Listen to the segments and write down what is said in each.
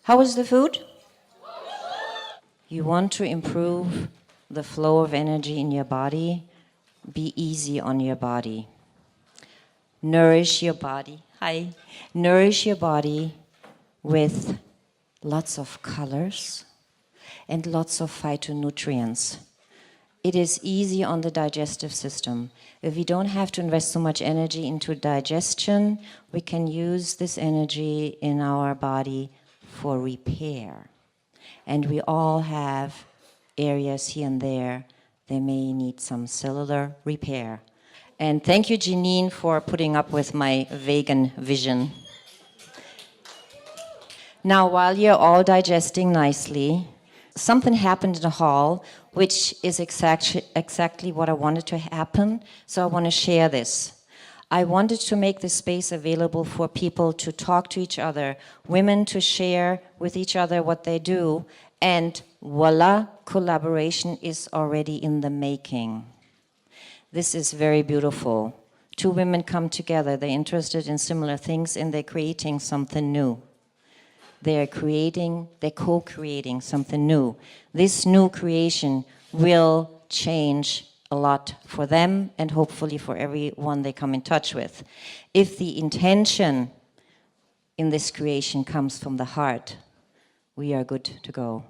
How was the food? You want to improve the flow of energy in your body? Be easy on your body. Nourish your body. Hi. Nourish your body with lots of colors and lots of phytonutrients. It is easy on the digestive system. If we don't have to invest so much energy into digestion, we can use this energy in our body for repair. And we all have areas here and there that may need some cellular repair. And thank you, Janine, for putting up with my vegan vision. Now, while you're all digesting nicely, something happened in the hall, which is exactly what I wanted to happen, so I want to share this. I wanted to make this space available for people to talk to each other, women to share with each other what they do, and voila, collaboration is already in the making. This is very beautiful. Two women come together, they're interested in similar things, and they're creating something new. They're co-creating something new. This new creation will change a lot for them and hopefully for everyone they come in touch with. If the intention in this creation comes from the heart, we are good to go.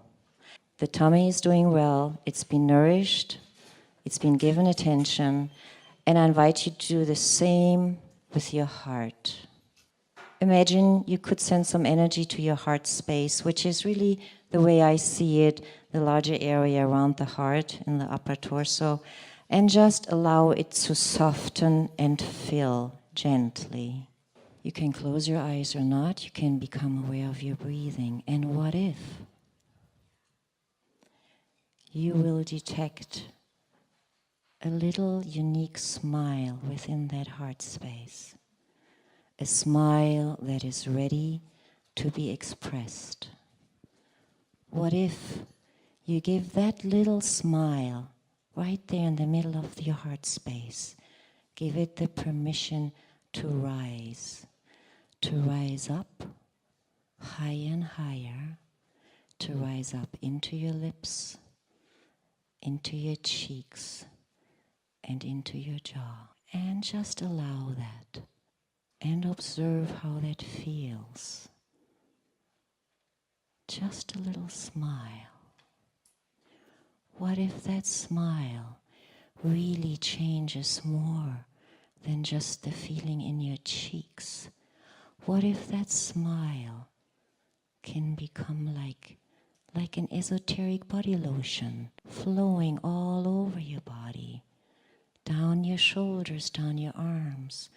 The tummy is doing well, it's been nourished, it's been given attention, and I invite you to do the same with your heart. Imagine you could send some energy to your heart space, which is really the way I see it, the larger area around the heart in the upper torso, and just allow it to soften and fill gently. You can close your eyes or not, you can become aware of your breathing. And what if you will detect a little unique smile within that heart space? A smile that is ready to be expressed. What if you give that little smile right there in the middle of your heart space, give it the permission to rise up higher and higher, to rise up into your lips, into your cheeks, and into your jaw. And just allow that. And observe how that feels. Just a little smile. What if that smile really changes more than just the feeling in your cheeks? What if that smile can become like an esoteric body lotion, flowing all over your body, down your shoulders, down your arms,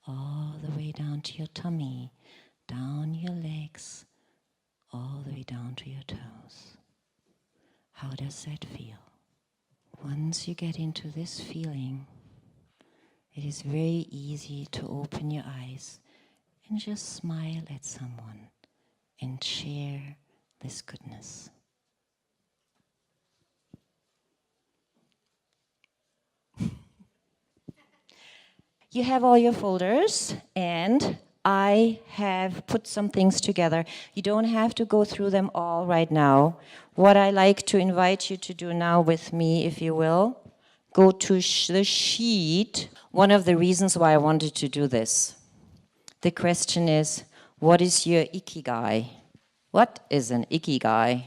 all the way down to your tummy, down your legs, all the way down to your toes. How does that feel? Once you get into this feeling, it is very easy to open your eyes and just smile at someone and share this goodness. You have all your folders, and I have put some things together. You don't have to go through them all right now. What I like to invite you to do now with me, if you will, go to the sheet. One of the reasons why I wanted to do this. The question is, what is your ikigai? What is an ikigai?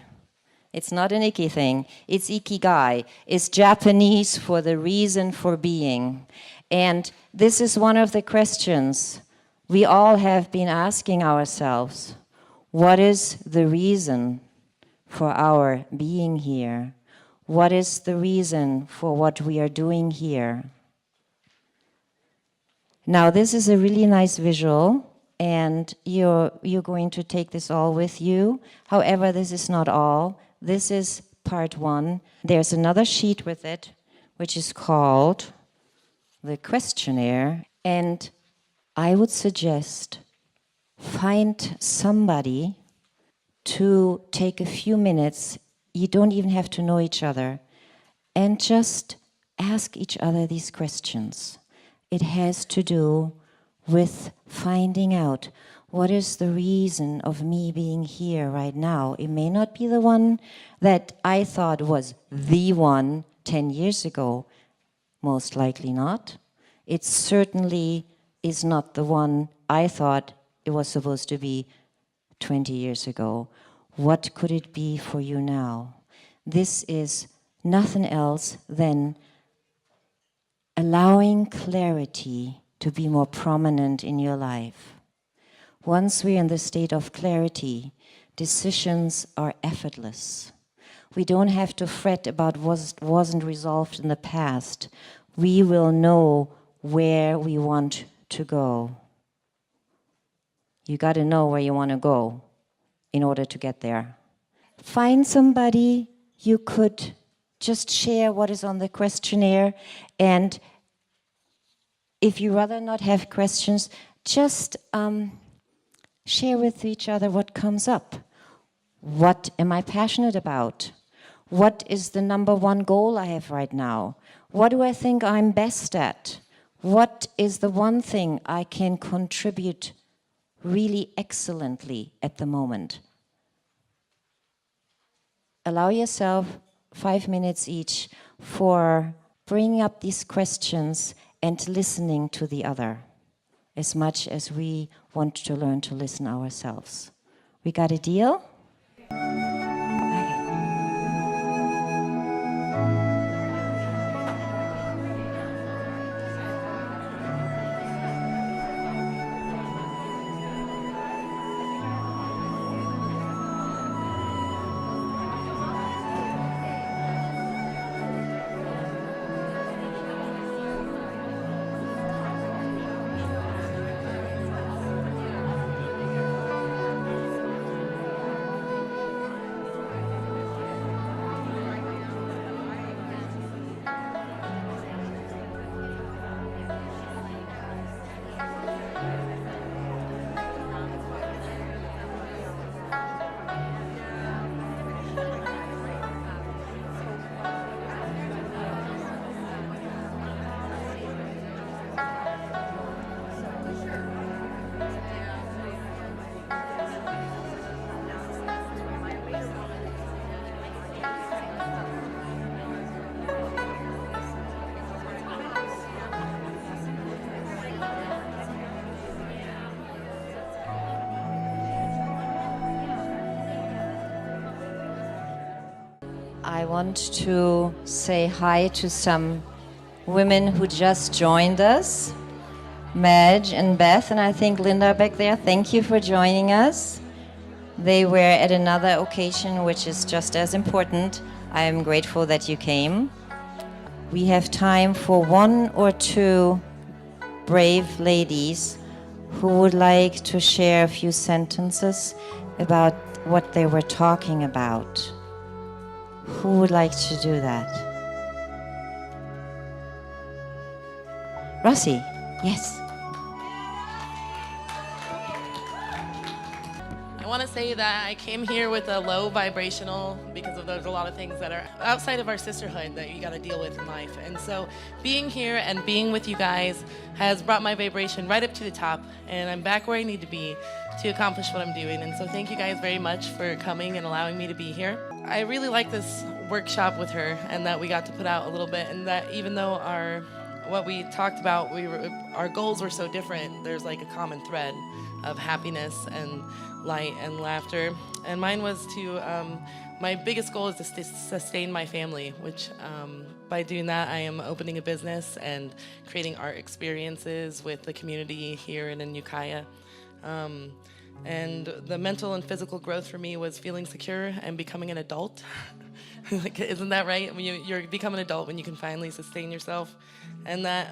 It's not an icky thing. It's ikigai. It's Japanese for the reason for being. And this is one of the questions we all have been asking ourselves. What is the reason for our being here? What is the reason for what we are doing here? Now, this is a really nice visual, and you're going to take this all with you. However, this is not all. This is part one. There's another sheet with it, which is called the questionnaire, and I would suggest find somebody to take a few minutes. You don't even have to know each other, and just ask each other these questions. It has to do with finding out What is the reason of me being here right now? It may not be the one that I thought was the one 10 years ago. Most likely not. It certainly is not the one I thought it was supposed to be 20 years ago. What could it be for you now? This is nothing else than allowing clarity to be more prominent in your life. Once we're in the state of clarity, decisions are effortless. We don't have to fret about what wasn't resolved in the past. We will know where we want to go. You got to know where you want to go in order to get there. Find somebody you could just share what is on the questionnaire, and if you rather not have questions, just share with each other what comes up. What am I passionate about? What is the number one goal I have right now? What do I think I'm best at? What is the one thing I can contribute really excellently at the moment? Allow yourself 5 minutes each for bringing up these questions and listening to the other, as much as we want to learn to listen ourselves. We got a deal? I want to say hi to some women who just joined us, Madge and Beth, and I think Linda back there. Thank you for joining us. They were at another occasion, which is just as important. I am grateful that you came. We have time for one or two brave ladies who would like to share a few sentences about what they were talking about. Who would like to do that? Rossi, yes. I want to say that I came here with a low vibrational because there's a lot of things that are outside of our sisterhood that you got to deal with in life. And so being here and being with you guys has brought my vibration right up to the top, and I'm back where I need to be to accomplish what I'm doing. And so thank you guys very much for coming and allowing me to be here. I really like this workshop with her, and that we got to put out a little bit, and that even though what we talked about, our goals were so different, there's like a common thread of happiness and light and laughter. And mine was to, my biggest goal is to sustain my family, which by doing that, I am opening a business and creating art experiences with the community here in Ukiah. And the mental and physical growth for me was feeling secure and becoming an adult. Like, isn't that right? When you become an adult when you can finally sustain yourself. And that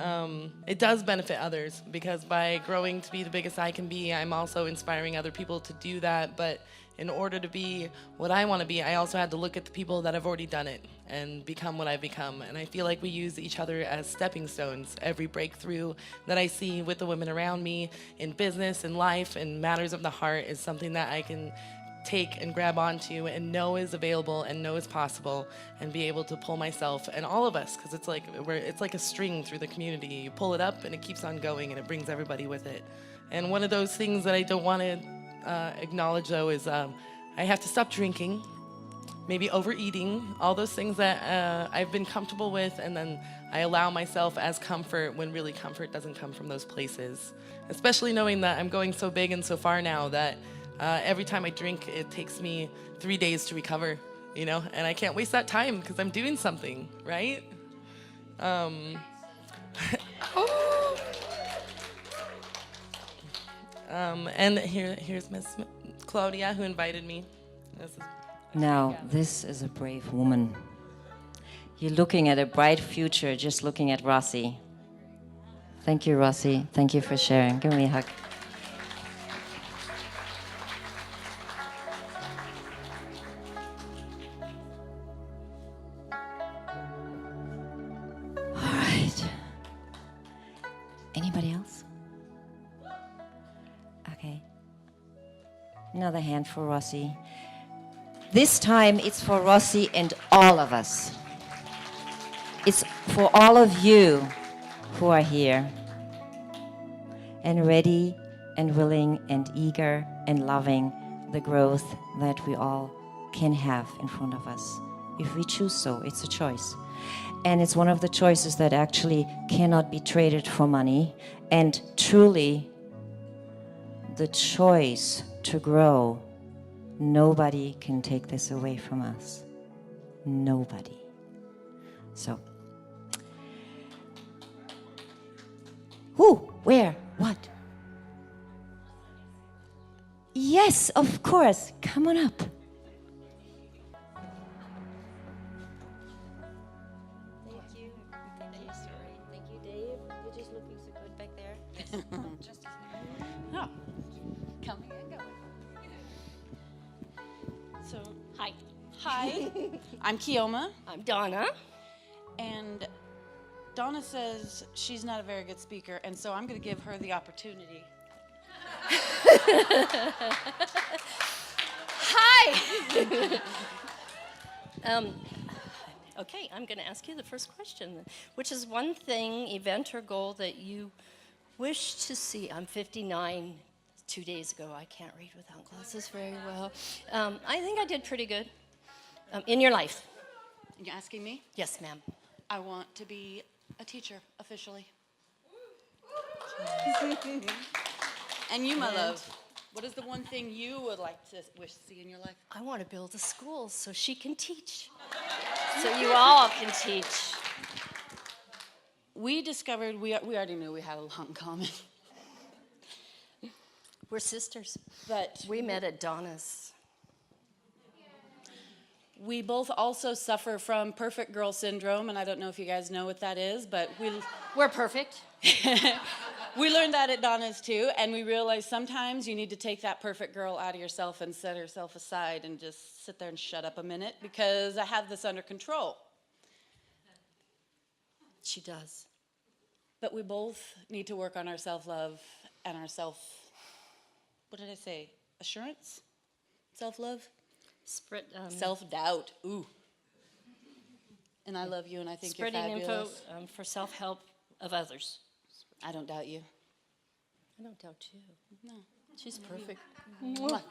it does benefit others, because by growing to be the biggest I can be, I'm also inspiring other people to do that. But in order to be what I want to be, I also had to look at the people that have already done it and become what I've become. And I feel like we use each other as stepping stones. Every breakthrough that I see with the women around me in business and life and matters of the heart is something that I can take and grab onto and know is available and know is possible, and be able to pull myself and all of us, because it's like a string through the community. You pull it up and it keeps on going and it brings everybody with it. And one of those things that I don't want to acknowledge, though, is I have to stop drinking, maybe overeating, all those things that I've been comfortable with, and then I allow myself as comfort when really comfort doesn't come from those places. Especially knowing that I'm going so big and so far now that every time I drink, it takes me 3 days to recover, you know? And I can't waste that time because I'm doing something, right? And here's Miss Claudia, who invited me. Now, this is a brave woman. You're looking at a bright future just looking at Rossi. Thank you, Rossi. Thank you for sharing. Give me a hug. All right. Anybody else? Okay. Another hand for Rossi. This time it's for Rossi and all of us. It's for all of you who are here and ready and willing and eager and loving the growth that we all can have in front of us. If we choose so, it's a choice. And it's one of the choices that actually cannot be traded for money. And truly, the choice to grow, nobody can take this away from us. Nobody. So, who, where, what? Yes, of course. Come on up. Thank you. Thank you, sorry. Thank you, Dave. You're just looking so good back there. Just oh, coming and going. So, hi. Hi, I'm Kioma, I'm Donna. and Donna says she's not a very good speaker, and so I'm going to give her the opportunity. Hi. Okay, I'm going to ask you the first question, which is one thing, event, or goal that you wish to see. I'm 59. 2 days ago, I can't read without glasses very well. I think I did pretty good in your life. You're asking me? Yes, ma'am. I want to be a teacher officially. And you, my love, what is the one thing you would like to wish to see in your life? I want to build a school so she can teach. So you all can teach. We discovered, we already knew we had a lot in common. We're sisters. But We met at Donna's. we both also suffer from perfect girl syndrome, and I don't know if you guys know what that is, but We're perfect. we learned that at Donna's too, and we realized sometimes you need to take that perfect girl out of yourself and set herself aside and just sit there and shut up a minute because I have this under control. She does. But we both need to work on our self-love and our what did I say? Assurance? Self-love? Self-doubt. Ooh. And I love you, and I think you're Spreading fabulous. info for self-help of others. I don't doubt you. I don't doubt you. No. She's perfect. Mwah.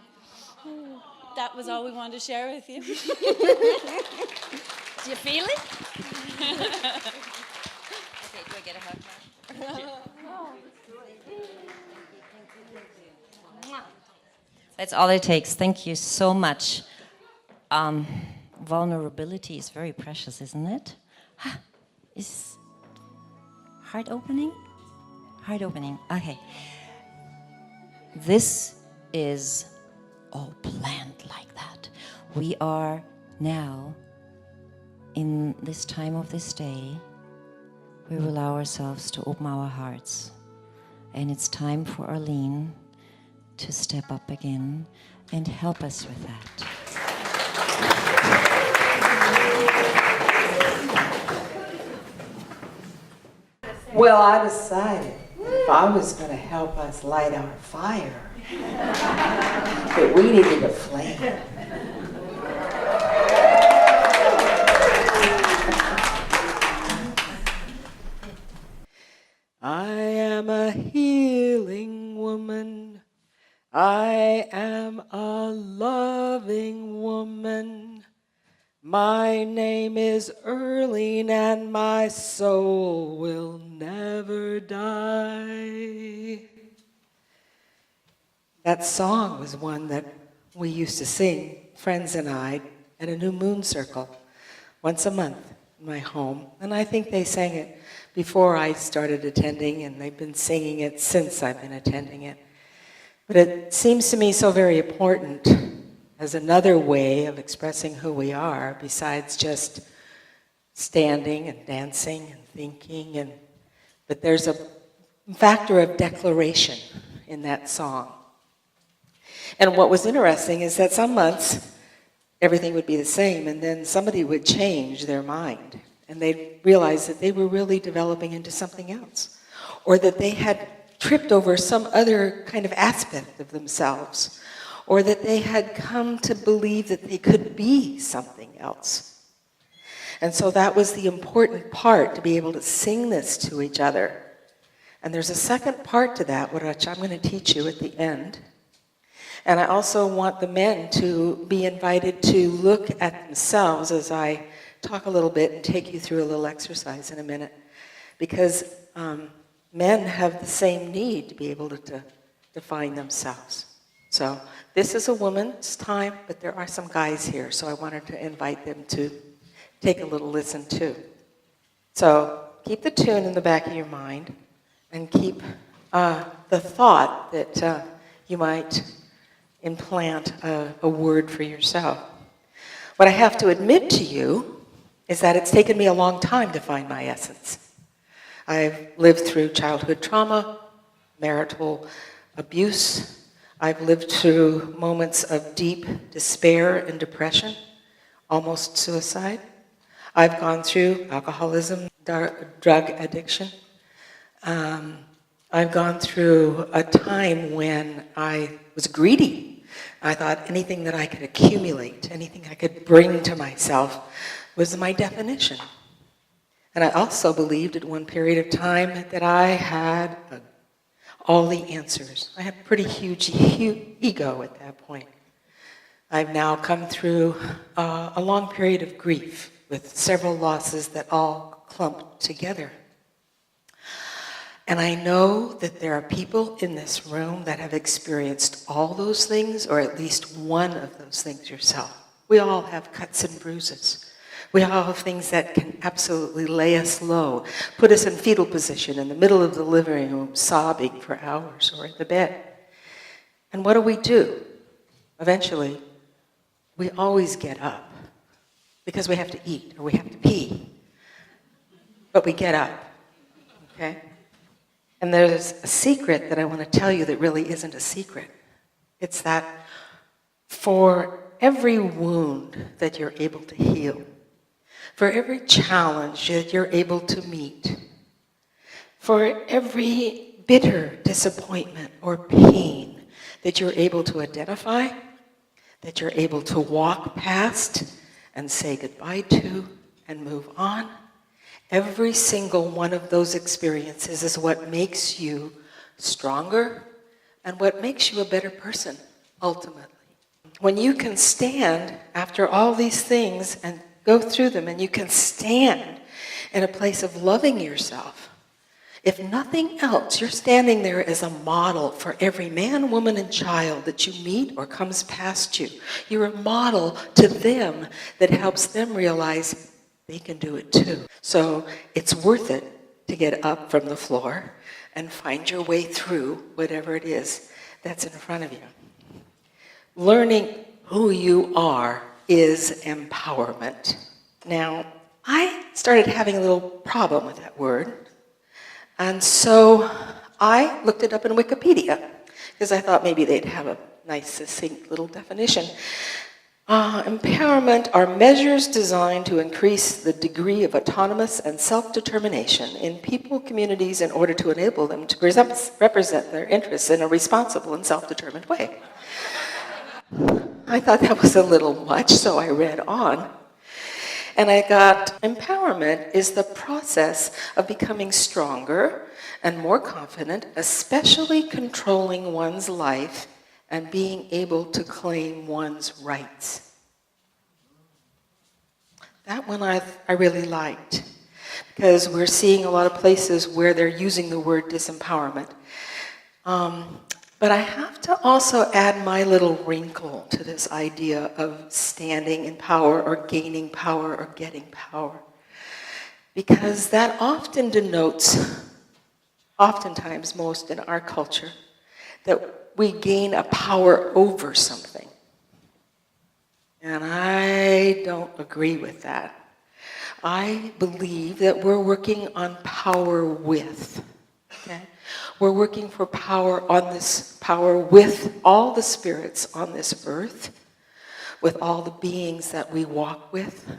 That was all we wanted to share with you. Do you feel it? Okay, do I get a hug now? That's all it takes. Thank you so much. Vulnerability is very precious, isn't it? Is heart opening? Heart opening. Okay. This is all planned like that. We are now in this time of this day. We will allow ourselves to open our hearts. And it's time for Earlene to step up again and help us with that. Well, I decided if I was going to help us light our fire, that we needed a flame. I am a healing woman. I am a loving woman. My name is Earlene, and my soul will never die. That song was one that we used to sing, friends and I, at a new moon circle once a month in my home. And I think they sang it before I started attending, and they've been singing it since I've been attending it. But it seems to me so very important as another way of expressing who we are, besides just standing and dancing and thinking. But there's a factor of declaration in that song. And what was interesting is that some months, everything would be the same, and then somebody would change their mind, and they'd realize that they were really developing into something else, or that they had tripped over some other kind of aspect of themselves, or that they had come to believe that they could be something else. And so that was the important part, to be able to sing this to each other. And there's a second part to that, which I'm going to teach you at the end. And I also want the men to be invited to look at themselves as I talk a little bit and take you through a little exercise in a minute. Because men have the same need to be able to define themselves. So this is a woman's time, but there are some guys here, so I wanted to invite them to take a little listen too. So keep the tune in the back of your mind, and keep the thought that you might implant a word for yourself. What I have to admit to you is that it's taken me a long time to find my essence. I've lived through childhood trauma, marital abuse. I've lived through moments of deep despair and depression, almost suicide. I've gone through alcoholism, drug addiction. I've gone through a time when I was greedy. I thought anything that I could accumulate, anything I could bring to myself was my definition. And I also believed at one period of time that I had all the answers. I had a pretty huge ego at that point. I've now come through a long period of grief with several losses that all clumped together. And I know that there are people in this room that have experienced all those things, or at least one of those things yourself. We all have cuts and bruises. We all have things that can absolutely lay us low, put us in fetal position in the middle of the living room, sobbing for hours, or in the bed. And what do? Eventually, we always get up, because we have to eat, or we have to pee. But we get up, okay? And there's a secret that I want to tell you that really isn't a secret. It's that for every wound that you're able to heal, for every challenge that you're able to meet, for every bitter disappointment or pain that you're able to identify, that you're able to walk past and say goodbye to and move on, every single one of those experiences is what makes you stronger and what makes you a better person, ultimately. When you can stand after all these things and go through them, and you can stand in a place of loving yourself, if nothing else, you're standing there as a model for every man, woman, and child that you meet or comes past you. You're a model to them that helps them realize they can do it too. So it's worth it to get up from the floor and find your way through whatever it is that's in front of you. Learning who you are is empowerment. Now, I started having a little problem with that word, and so I looked it up in Wikipedia, because I thought maybe they'd have a nice, succinct little definition. Empowerment are measures designed to increase the degree of autonomous and self-determination in people, communities, in order to enable them to represent their interests in a responsible and self-determined way. I thought that was a little much, so I read on. And I got, empowerment is the process of becoming stronger and more confident, especially controlling one's life and being able to claim one's rights. That one I really liked, because we're seeing a lot of places where they're using the word disempowerment. But I have to also add my little wrinkle to this idea of standing in power or gaining power or getting power. Because that often denotes, oftentimes most in our culture, that we gain a power over something. And I don't agree with that. I believe that we're working on power with, okay? We're working for power on this power with all the spirits on this earth, with all the beings that we walk with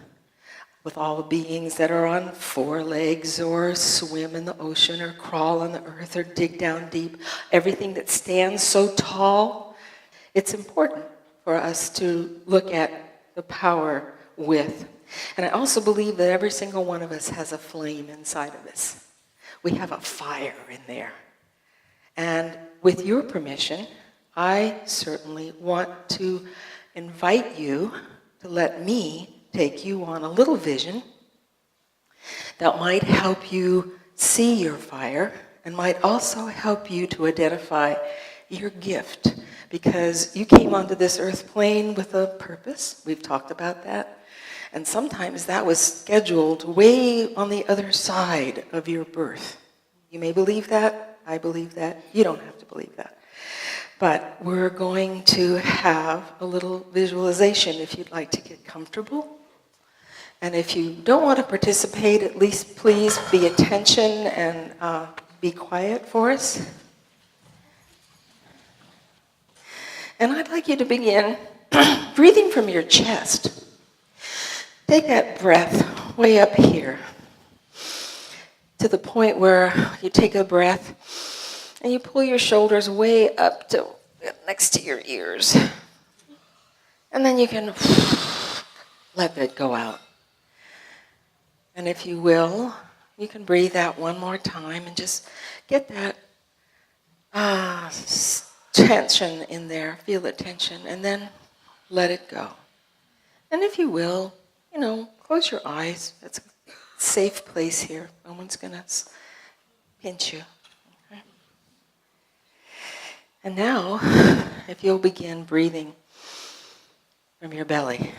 all the beings that are on 4 legs or swim in the ocean or crawl on the earth or dig down deep. Everything that stands so tall, it's important for us to look at the power with. And I also believe that every single one of us has a flame inside of us. We have a fire in there. And with your permission, I certainly want to invite you to let me take you on a little vision that might help you see your fire and might also help you to identify your gift, because you came onto this earth plane with a purpose. We've talked about that. And sometimes that was scheduled way on the other side of your birth. You may believe that. I believe that. You don't have to believe that. But we're going to have a little visualization if you'd like to get comfortable. And if you don't want to participate, at least please be attention and be quiet for us. And I'd like you to begin breathing from your chest. Take that breath way up here to the point where you take a breath and you pull your shoulders way up to next to your ears. And then you can let that go out. And if you will, you can breathe out one more time and just get that tension in there, feel the tension, and then let it go. And if you will, close your eyes. That's a safe place here. No one's going to pinch you. Okay? And now, if you'll begin breathing from your belly,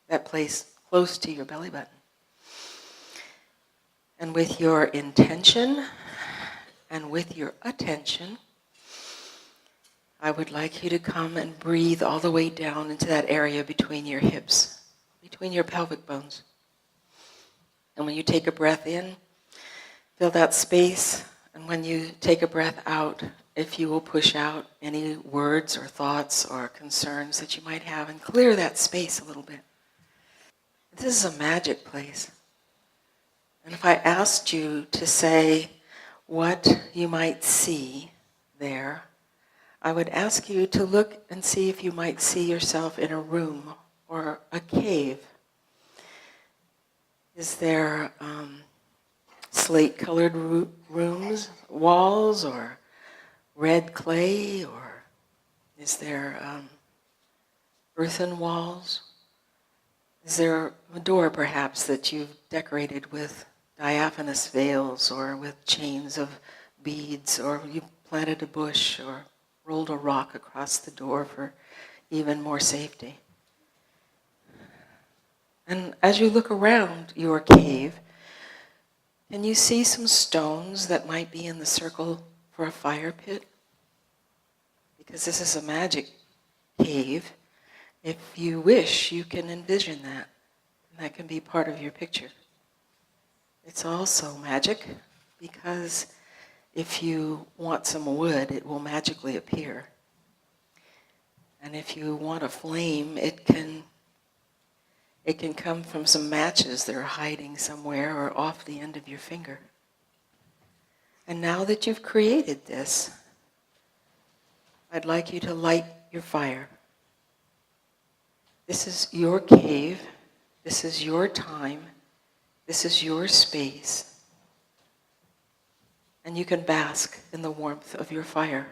that place close to your belly button. And with your intention and with your attention, I would like you to come and breathe all the way down into that area between your hips, between your pelvic bones. And when you take a breath in, fill that space. And when you take a breath out, if you will push out any words or thoughts or concerns that you might have and clear that space a little bit. This is a magic place. And if I asked you to say what you might see there, I would ask you to look and see if you might see yourself in a room or a cave. Is there slate-colored rooms, walls, or red clay, or is there earthen walls? Is there a door, perhaps, that you've decorated with diaphanous veils or with chains of beads, or you planted a bush or rolled a rock across the door for even more safety? And as you look around your cave, can you see some stones that might be in the circle for a fire pit? Because this is a magic cave. If you wish, you can envision that. And that can be part of your picture. It's also magic because if you want some wood, it will magically appear. And if you want a flame, it can come from some matches that are hiding somewhere or off the end of your finger. And now that you've created this, I'd like you to light your fire. This is your cave. This is your time. This is your space. And you can bask in the warmth of your fire.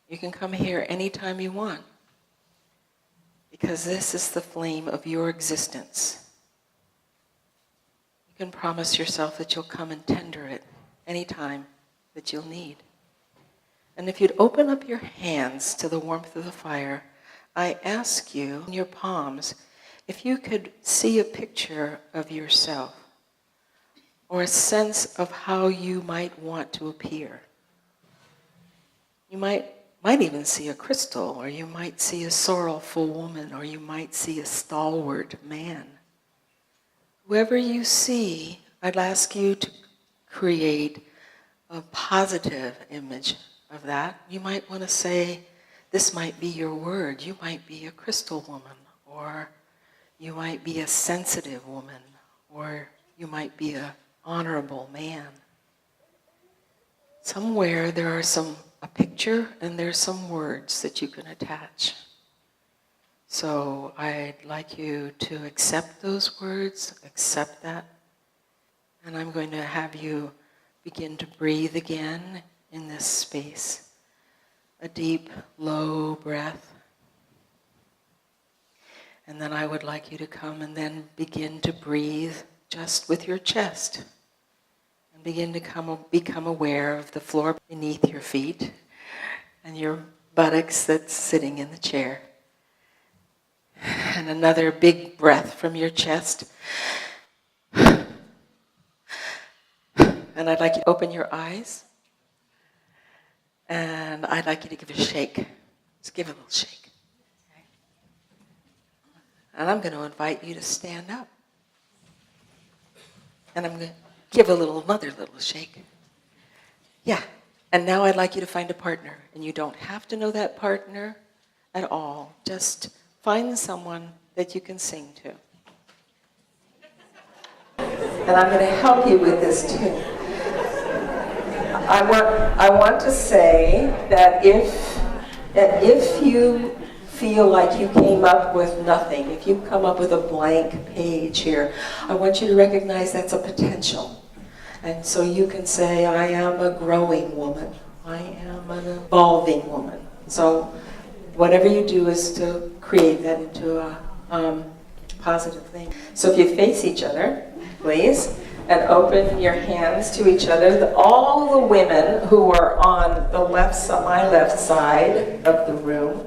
You can come here anytime you want, because this is the flame of your existence. You can promise yourself that you'll come and tender it anytime that you'll need. And if you'd open up your hands to the warmth of the fire, I ask you, in your palms, if you could see a picture of yourself or a sense of how you might want to appear. You might even see a crystal, or you might see a sorrowful woman, or you might see a stalwart man. Whoever you see, I'd ask you to create a positive image of that. You might want to say, this might be your word. You might be a crystal woman, or you might be a sensitive woman, or you might be an honorable man. Somewhere there are a picture and there's some words that you can attach. So I'd like you to accept those words, accept that, and I'm going to have you begin to breathe again in this space. A deep, low breath. And then I would like you to come and then begin to breathe just with your chest. And begin to become aware of the floor beneath your feet and your buttocks that's sitting in the chair. And another big breath from your chest. And I'd like you to open your eyes. And I'd like you to give a shake. Just give a little shake. Okay? And I'm going to invite you to stand up. And I'm going to give another little shake. Yeah. And now I'd like you to find a partner. And you don't have to know that partner at all. Just find someone that you can sing to. And I'm going to help you with this too. I want to say that if you feel like you came up with nothing, if you come up with a blank page here, I want you to recognize that's a potential. And so you can say, I am a growing woman. I am an evolving woman. So whatever you do is to create that into a positive thing. So if you face each other, please, and open your hands to each other. All the women who are on the my left side of the room,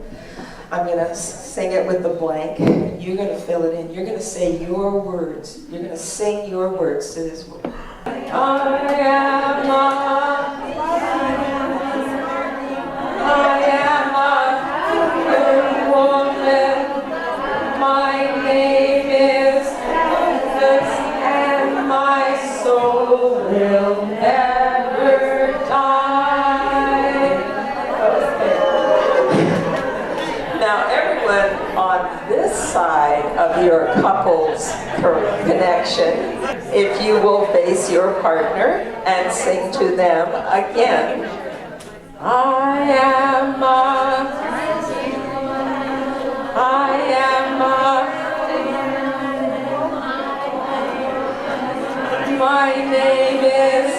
I'm going to sing it with the blank. You're going to fill it in. You're going to say your words. You're going to sing your words to this woman. I am a woman. My name is and my soul will never die. Okay. Now everyone on this side of your couple's connection, if you will face your partner and sing to them again. I am my name is,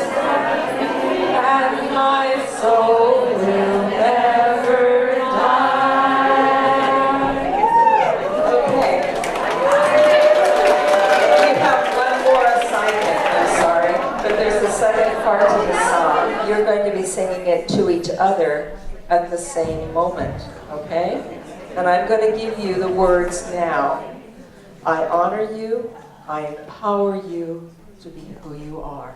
and my soul will never die. Okay. We have one more assignment, I'm sorry, but there's the second part to the song. You're going to be singing it to each other at the same moment, okay? And I'm going to give you the words now. I honor you, I empower you to be who you are.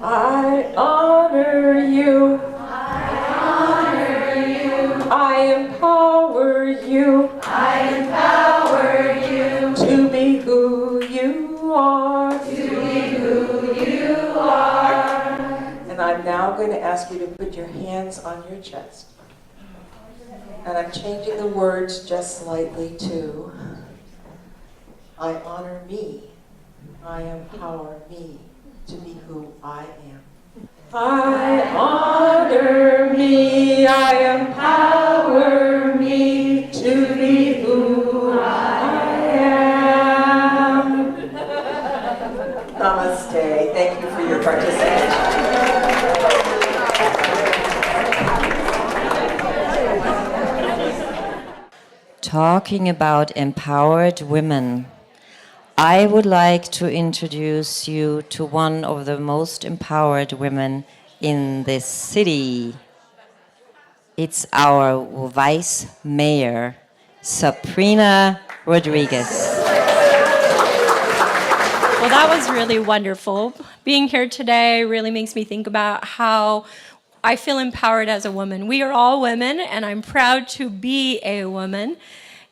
I honor you. I honor you. I empower you. I empower you to be who you are. To be who you are. And I'm now going to ask you to put your hands on your chest. And I'm changing the words just slightly to I honor me. I empower me to be who I am. I honor me. I empower me to be who Namaste. Thank you for your participation. Talking about empowered women, I would like to introduce you to one of the most empowered women in this city. It's our Vice Mayor, Saprina Rodriguez. Well, that was really wonderful. Being here today really makes me think about how I feel empowered as a woman. We are all women, and I'm proud to be a woman.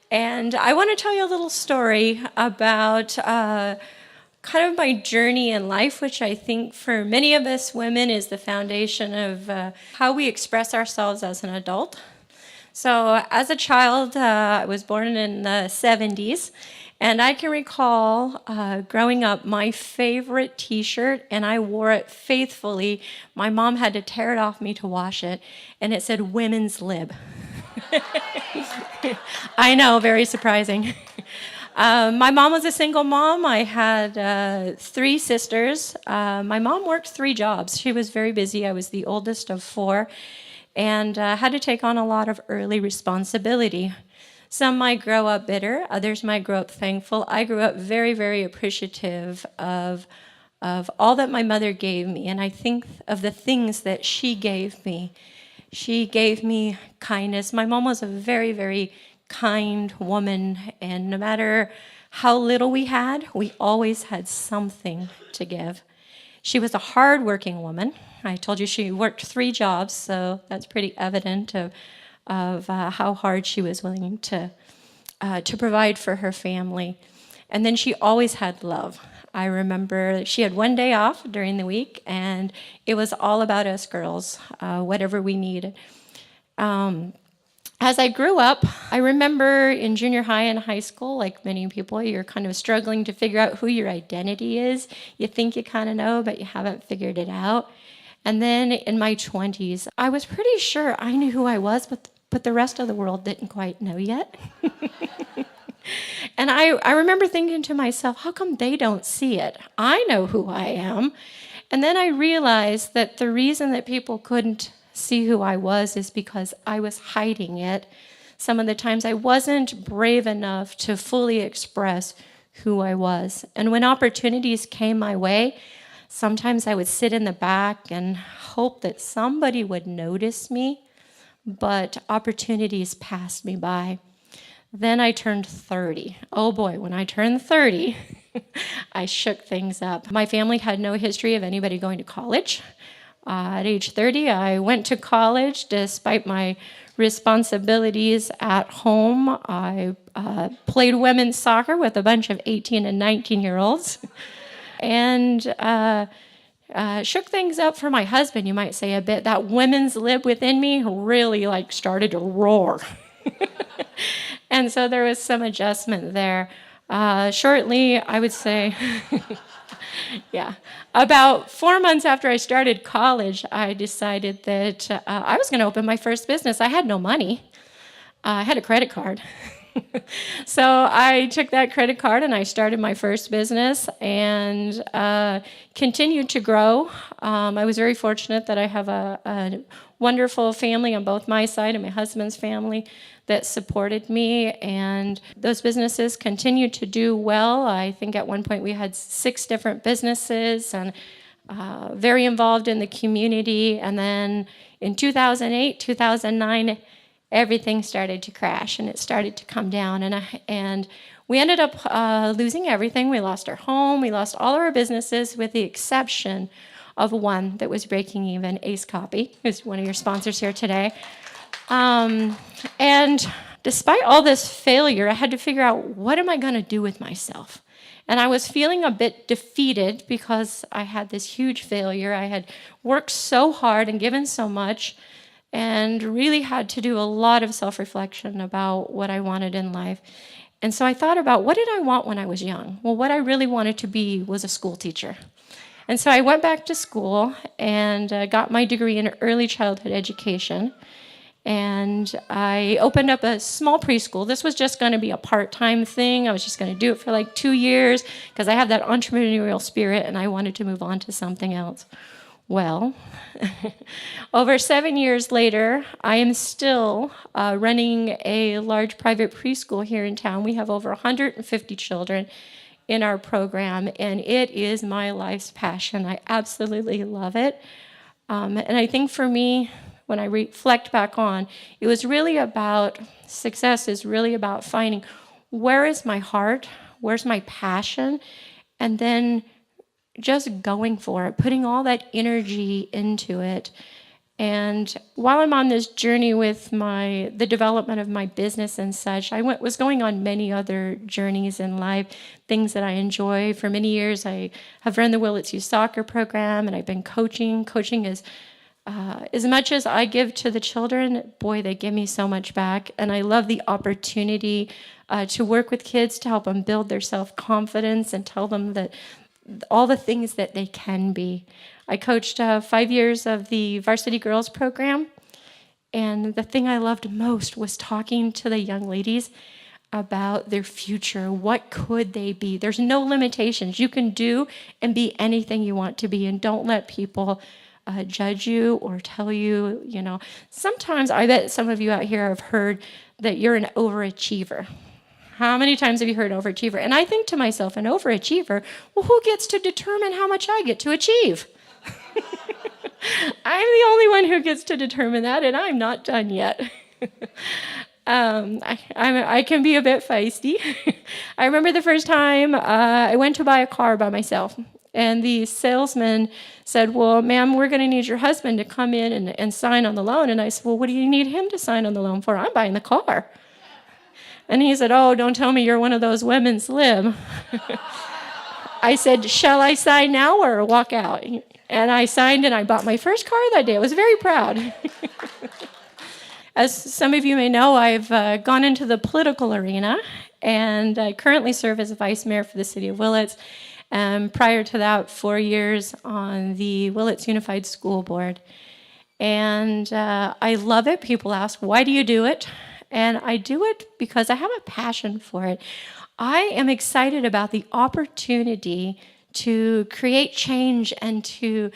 And I want to tell you a little story about kind of my journey in life, which I think for many of us women is the foundation of how we express ourselves as an adult. So as a child, I was born in the 70s, and I can recall growing up, my favorite t-shirt, and I wore it faithfully. My mom had to tear it off me to wash it, and it said Women's Lib. I know, very surprising. My mom was a single mom. I had 3 sisters. My mom worked 3 jobs. She was very busy. I was the oldest of 4, and had to take on a lot of early responsibility. Some might grow up bitter, others might grow up thankful. I grew up very, very appreciative of all that my mother gave me, and I think of the things that she gave me. She gave me kindness. My mom was a very, very kind woman, and no matter how little we had, we always had something to give. She was a hard-working woman. I told you she worked 3 jobs, so that's pretty evident of how hard she was willing to provide for her family. And then she always had love. I remember she had 1 day off during the week, and it was all about us girls, whatever we needed. As I grew up, I remember in junior high and high school, like many people, you're kind of struggling to figure out who your identity is. You think you kind of know, but you haven't figured it out. And then in my 20s, I was pretty sure I knew who I was, but the rest of the world didn't quite know yet. And I remember thinking to myself, how come they don't see it? I know who I am. And then I realized that the reason that people couldn't see who I was is because I was hiding it. Some of the times I wasn't brave enough to fully express who I was. And when opportunities came my way, sometimes I would sit in the back and hope that somebody would notice me, but opportunities passed me by. Then I turned 30. Oh boy, when I turned 30, I shook things up. My family had no history of anybody going to college. At age 30, I went to college despite my responsibilities at home. I played women's soccer with a bunch of 18 and 19-year-olds and shook things up for my husband, you might say, a bit. That women's lib within me really started to roar. And so there was some adjustment there. Shortly, I would say, yeah, about 4 months after I started college, I decided that I was going to open my first business. I had no money. I had a credit card. So I took that credit card and I started my first business and continued to grow. I was very fortunate that I have a wonderful family on both my side and my husband's family that supported me, and those businesses continued to do well. I think at one point we had 6 different businesses and very involved in the community. And then in 2008, 2009, everything started to crash and it started to come down. And we ended up losing everything. We lost our home. We lost all of our businesses with the exception of one that was breaking even, Ace Copy, who's one of your sponsors here today. And despite all this failure, I had to figure out, what am I going to do with myself? And I was feeling a bit defeated because I had this huge failure. I had worked so hard and given so much and really had to do a lot of self-reflection about what I wanted in life. And so I thought about, what did I want when I was young? Well, what I really wanted to be was a school teacher. And so I went back to school and got my degree in early childhood education. And I opened up a small preschool. This was just going to be a part-time thing. I was just going to do it for like 2 years because I have that entrepreneurial spirit and I wanted to move on to something else. Well, over 7 years later, I am still running a large private preschool here in town. We have over 150 children in our program, and it is my life's passion. I absolutely love it. And I think for me, when I reflect back on, it was really about, success is really about finding where is my heart, where's my passion, and then just going for it, putting all that energy into it. And while I'm on this journey with the development of my business and such, I was going on many other journeys in life, things that I enjoy. For many years, I have run the Willits Youth Soccer Program, and I've been coaching. Coaching is, as much as I give to the children, boy, they give me so much back. And I love the opportunity to work with kids to help them build their self-confidence and tell them that all the things that they can be. I coached 5 years of the Varsity Girls program, and the thing I loved most was talking to the young ladies about their future. What could they be? There's no limitations. You can do and be anything you want to be, and don't let people judge you or tell you, Sometimes I bet some of you out here have heard that you're an overachiever. How many times have you heard overachiever? And I think to myself, an overachiever, well, who gets to determine how much I get to achieve? I'm the only one who gets to determine that, and I'm not done yet. I can be a bit feisty. I remember the first time I went to buy a car by myself, and the salesman said, well, ma'am, we're going to need your husband to come in and sign on the loan. And I said, well, what do you need him to sign on the loan for? I'm buying the car. And he said, oh, don't tell me you're one of those women's lib. I said, shall I sign now or walk out? And I signed, and I bought my first car that day. I was very proud. As some of you may know, I've gone into the political arena, and I currently serve as a vice mayor for the city of Willits. And prior to that, 4 years on the Willits Unified School Board. And I love it. People ask, why do you do it? And I do it because I have a passion for it. I am excited about the opportunity to create change and to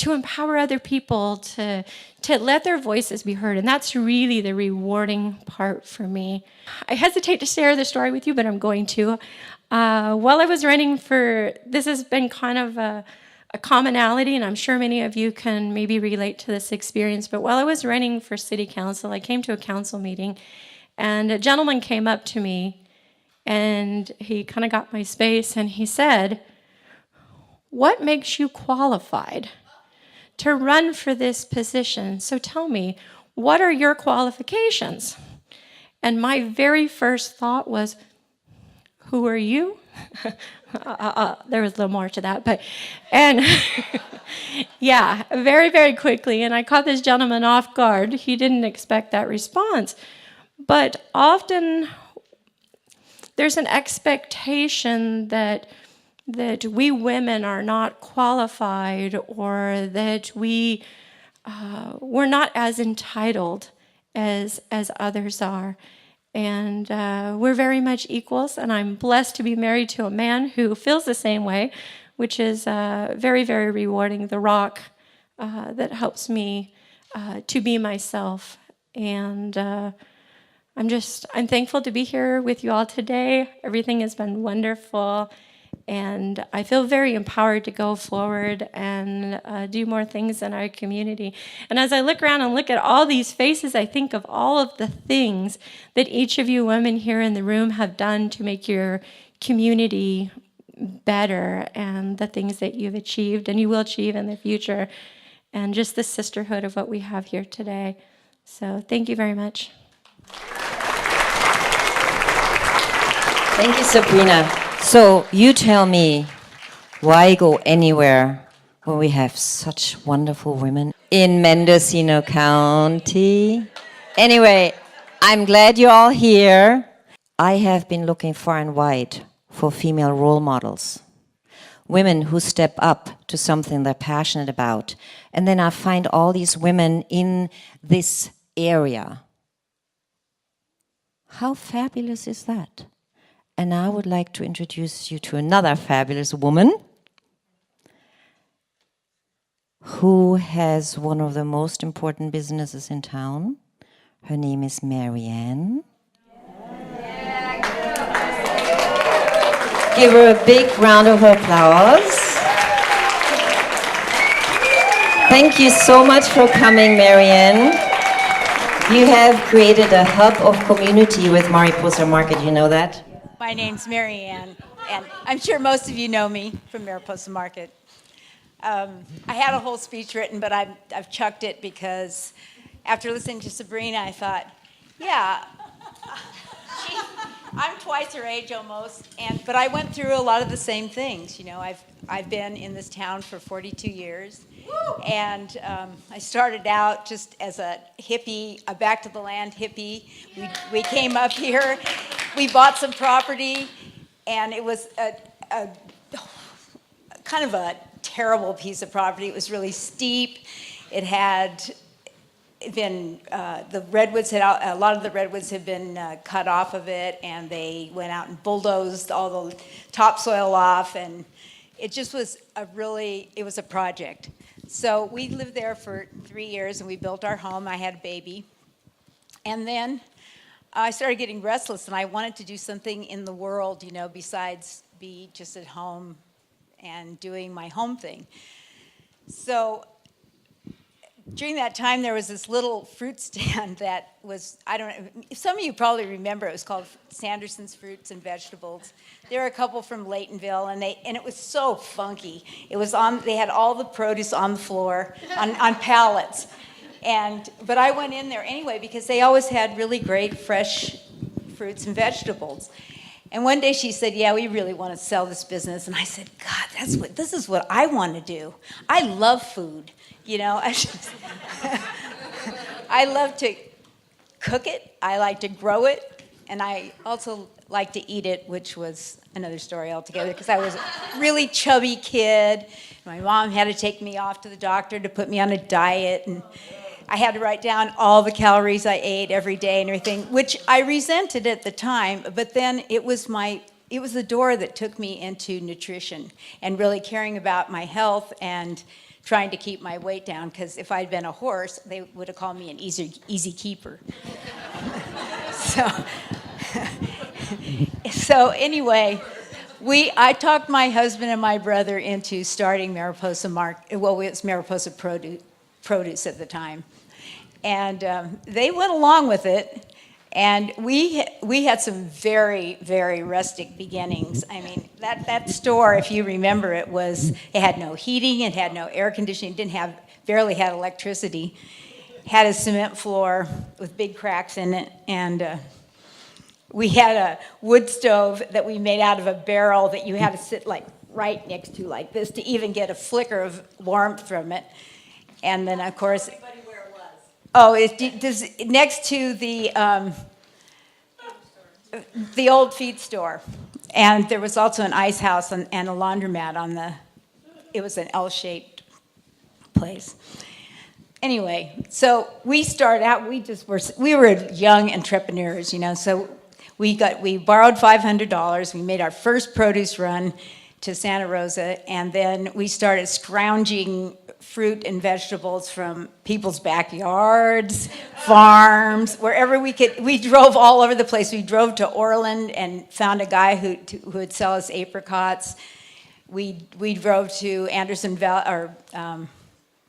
empower other people to let their voices be heard. And that's really the rewarding part for me. I hesitate to share the story with you, but I'm going to. While I was running this has been kind of a commonality, and I'm sure many of you can maybe relate to this experience, but while I was running for city council, I came to a council meeting, and a gentleman came up to me, and he kind of got my space, and he said, what makes you qualified to run for this position? So tell me, what are your qualifications? And my very first thought was, who are you? There was a little more to that, and yeah, very, very quickly, and I caught this gentleman off guard. He didn't expect that response. But often there's an expectation that we women are not qualified, or that we're not as entitled as others are. And we're very much equals, and I'm blessed to be married to a man who feels the same way, which is very, very rewarding, the rock that helps me to be myself. And I'm thankful to be here with you all today. Everything has been wonderful, and I feel very empowered to go forward and do more things in our community. And as I look around and look at all these faces, I think of all of the things that each of you women here in the room have done to make your community better, and the things that you've achieved and you will achieve in the future, and just the sisterhood of what we have here today. So thank you very much. Thank you, Saprina. So you tell me, why go anywhere when we have such wonderful women in Mendocino County? Anyway, I'm glad you're all here. I have been looking far and wide for female role models, women who step up to something they're passionate about. And then I find all these women in this area. How fabulous is that? And I would like to introduce you to another fabulous woman who has one of the most important businesses in town. Her name is Marianne. Give her a big round of applause. Thank you so much for coming, Marianne. You have created a hub of community with Mariposa Market, you know that? My name's Marianne, and I'm sure most of you know me from Mariposa Market. I had a whole speech written, but I've chucked it because after listening to Saprina, I thought, yeah, I'm twice her age almost, but I went through a lot of the same things. You know, I've been in this town for 42 years, and I started out just as a hippie, a back to the land hippie. We came up here, we bought some property, and it was a kind of a terrible piece of property. It was really steep. It had been the redwoods had a lot of the redwoods had been cut off of it, and they went out and bulldozed all the topsoil off, and it just was it was a project. So we lived there for 3 years, and we built our home. I had a baby, and then I started getting restless, and I wanted to do something in the world, you know, besides be just at home and doing my home thing. So during that time, there was this little fruit stand that was, I don't know, some of you probably remember, it was called Sanderson's Fruits and Vegetables. There were a couple from Laytonville, and it was so funky. It was they had all the produce on the floor, on pallets. But I went in there anyway because they always had really great fresh fruits and vegetables. And one day she said, yeah, we really want to sell this business. And I said, God, this is what I want to do. I love food, you know. I love to cook it. I like to grow it. And I also like to eat it, which was another story altogether because I was a really chubby kid. My mom had to take me off to the doctor to put me on a diet, and I had to write down all the calories I ate every day and everything, which I resented at the time, but then it was the door that took me into nutrition and really caring about my health and trying to keep my weight down, because if I'd been a horse, they would have called me an easy keeper. So anyway, I talked my husband and my brother into starting Mariposa Market. Well, it was Mariposa Produce at the time, and they went along with it. And we had some very, very rustic beginnings. I mean, that store, if you remember, it had no heating, it had no air conditioning, barely had electricity, had a cement floor with big cracks in it, and we had a wood stove that we made out of a barrel that you had to sit like right next to like this to even get a flicker of warmth from it. And then, of course, it's next to the old feed store. And there was also an ice house and a laundromat it was an L-shaped place. Anyway, so we started out, we were young entrepreneurs, you know, so we borrowed $500, we made our first produce run to Santa Rosa, and then we started scrounging fruit and vegetables from people's backyards, farms, wherever we could. We drove all over the place. We drove to Orland and found a guy who would sell us apricots. We drove to Anderson Valley, or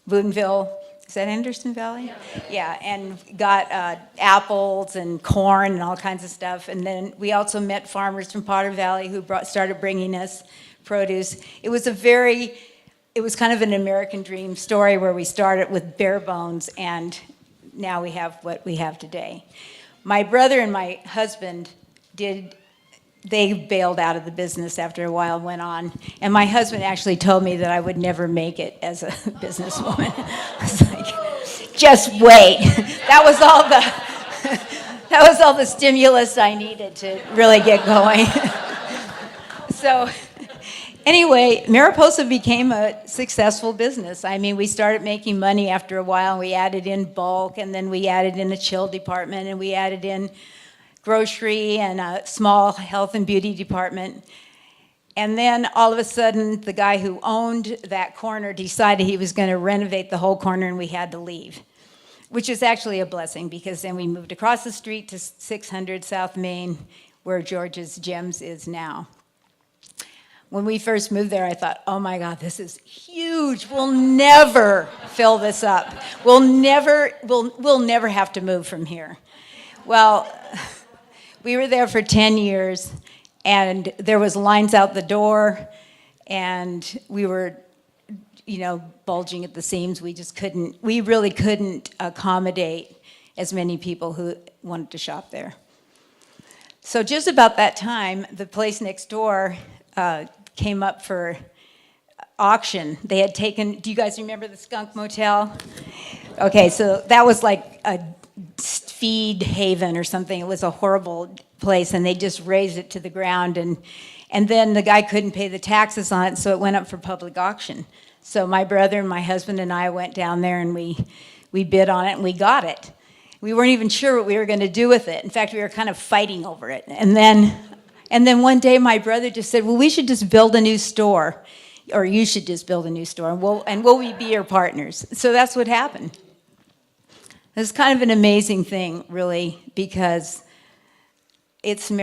Boonville. Is that Anderson Valley? Yeah, and got apples and corn and all kinds of stuff. And then we also met farmers from Potter Valley who started bringing us produce. It was kind of an American dream story where we started with bare bones, and now we have what we have today. My brother and my husband they bailed out of the business after a while, went on, and my husband actually told me that I would never make it as a businesswoman. I was like, just wait. That was all the stimulus I needed to really get going. So Anyway, Mariposa became a successful business. I mean, we started making money after a while. We added in bulk, and then we added in a chill department, and we added in grocery and a small health and beauty department. And then all of a sudden, the guy who owned that corner decided he was going to renovate the whole corner, and we had to leave, which is actually a blessing, because then we moved across the street to 600 South Main, where George's Gems is now. When we first moved there, I thought, oh my God, this is huge. We'll never fill this up. We'll never have to move from here. Well, we were there for 10 years, and there was lines out the door, and we were, bulging at the seams. We really couldn't accommodate as many people who wanted to shop there. So just about that time, the place next door came up for auction. They had taken, do you guys remember the Skunk Motel? Okay, so that was like a feed haven or something. It was a horrible place, and they just raised it to the ground, and then the guy couldn't pay the taxes on it, so it went up for public auction. So my brother and my husband and I went down there, and we bid on it, and we got it. We weren't even sure what we were going to do with it. In fact, we were kind of fighting over it. And then one day my brother just said, well, we should just build a new store, or you should just build a new store, and we'll be your partners. So that's what happened. It's kind of an amazing thing, really, because became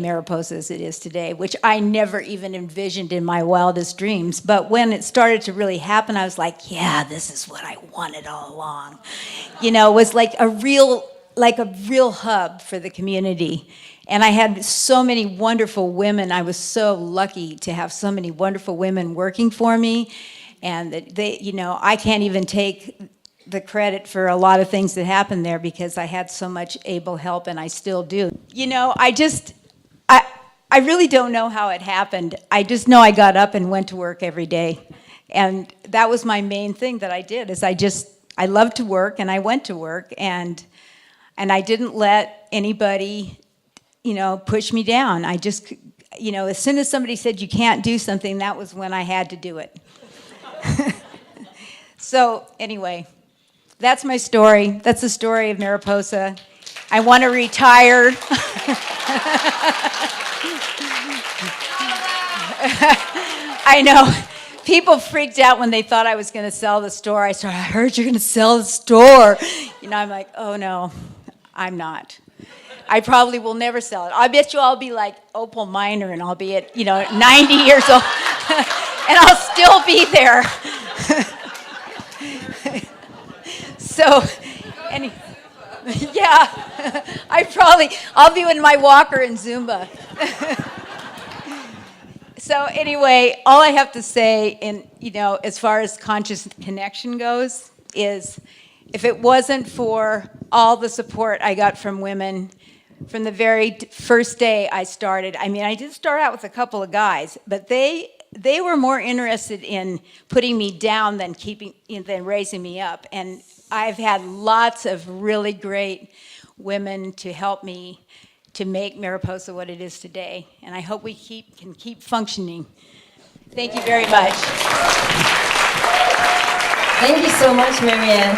Mariposa as it is today, which I never even envisioned in my wildest dreams. But when it started to really happen, I was like, yeah, this is what I wanted all along. It was like a real hub for the community. And I had so many wonderful women. I was so lucky to have so many wonderful women working for me. And I can't even take the credit for a lot of things that happened there, because I had so much able help, and I still do. I really don't know how it happened. I just know I got up and went to work every day. And that was my main thing that I did, is I loved to work, and I went to work, and I didn't let anybody push me down. I just, as soon as somebody said you can't do something, that was when I had to do it. So anyway, that's my story. That's the story of Mariposa. I want to retire. I know. People freaked out when they thought I was going to sell the store. I heard you're going to sell the store. I'm like, oh no, I'm not. I probably will never sell it. I bet you I'll be like Opal Minor, and I'll be at 90 years old, and I'll still be there. So, yeah, I'll be with my walker and Zumba. So anyway, all I have to say, as far as conscious connection goes, is if it wasn't for all the support I got from women from the very first day I started. I mean, I did start out with a couple of guys, but they were more interested in putting me down than raising me up. And I've had lots of really great women to help me to make Mariposa what it is today. And I hope we can keep functioning. Thank you very much. Thank you so much, Marianne.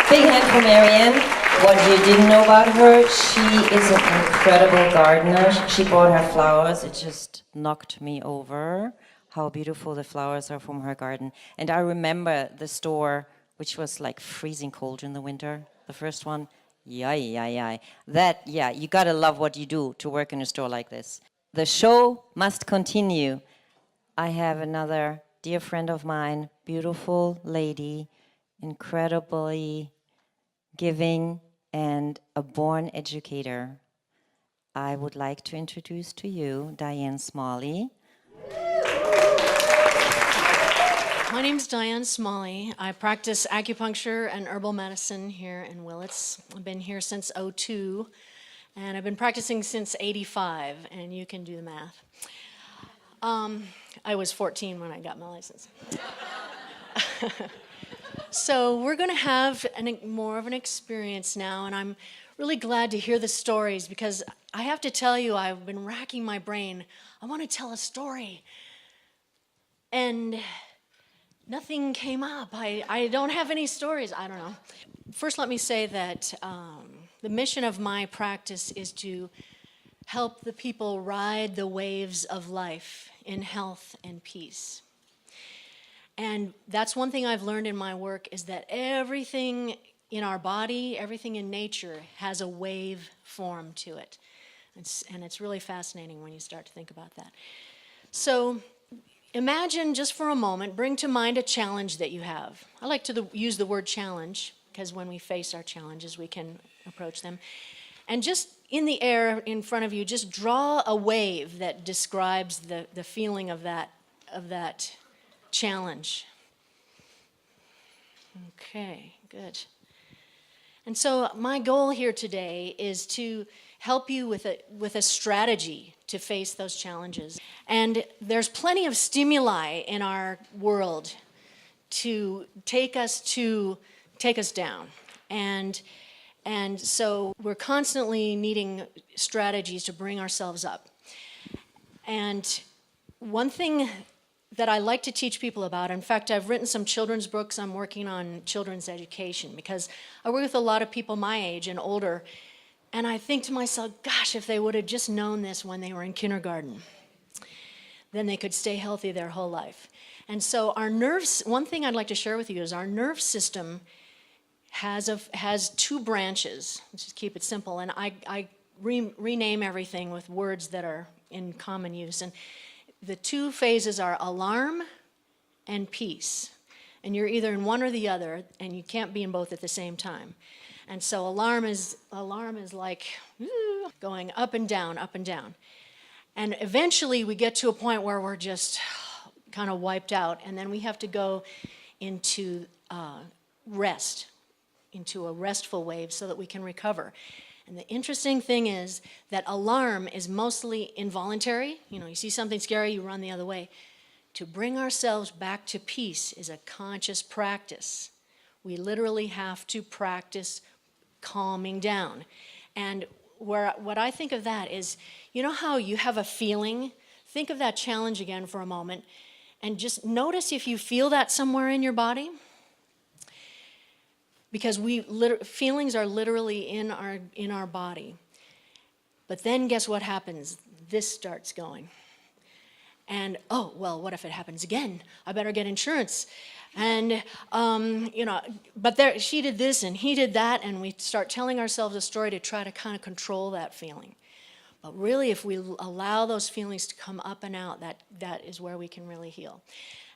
Big hand for Marianne. What you didn't know about her, she is an incredible gardener. She bought her flowers. It just knocked me over how beautiful the flowers are from her garden. And I remember the store, which was like freezing cold in the winter, the first one. That, you gotta love what you do to work in a store like this. The show must continue. I have another dear friend of mine, beautiful lady, incredibly giving, and a born educator. I would like to introduce to you Diane Smalley. My name's Diane Smalley. I practice acupuncture and herbal medicine here in Willits. I've been here since '02, and I've been practicing since '85, and you can do the math. I was 14 when I got my license. So we're going to have more of an experience now, and I'm really glad to hear the stories, because I have to tell you, I've been racking my brain. I want to tell a story, And nothing came up. I don't have any stories. I don't know. First, let me say that the mission of my practice is to help the people ride the waves of life in health and peace. And that's one thing I've learned in my work, is that everything in our body, everything in nature has a wave form to it. And it's really fascinating when you start to think about that. So imagine just for a moment, bring to mind a challenge that you have. I like to use the word challenge, because when we face our challenges, we can approach them. And just in the air in front of you, just draw a wave that describes the feeling of that challenge. Okay, good. And so my goal here today is to help you with a strategy to face those challenges. And there's plenty of stimuli in our world to take us down. And so we're constantly needing strategies to bring ourselves up. And one thing that I like to teach people about, in fact, I've written some children's books. I'm working on children's education because I work with a lot of people my age and older, and I think to myself, gosh, if they would have just known this when they were in kindergarten, then they could stay healthy their whole life. And so our nerves, one thing I'd like to share with you is our nerve system has two branches. Let's just keep it simple. And I rename everything with words that are in common use. And the two phases are alarm and peace. And you're either in one or the other, and you can't be in both at the same time. And so alarm is like going up and down, up and down. And eventually we get to a point where we're just kind of wiped out, and then we have to go into rest, into a restful wave so that we can recover. And the interesting thing is that alarm is mostly involuntary. You know, you see something scary, you run the other way. To bring ourselves back to peace is a conscious practice. We literally have to practice calming down. And what I think of that is, you know how you have a feeling? Think of that challenge again for a moment, and just notice if you feel that somewhere in your body. Because feelings are literally in our body. But then guess what happens? This starts going. And, oh, well, what if it happens again? I better get insurance. And, but she did this and he did that, and we start telling ourselves a story to try to kind of control that feeling. But really, if we allow those feelings to come up and out, that is where we can really heal.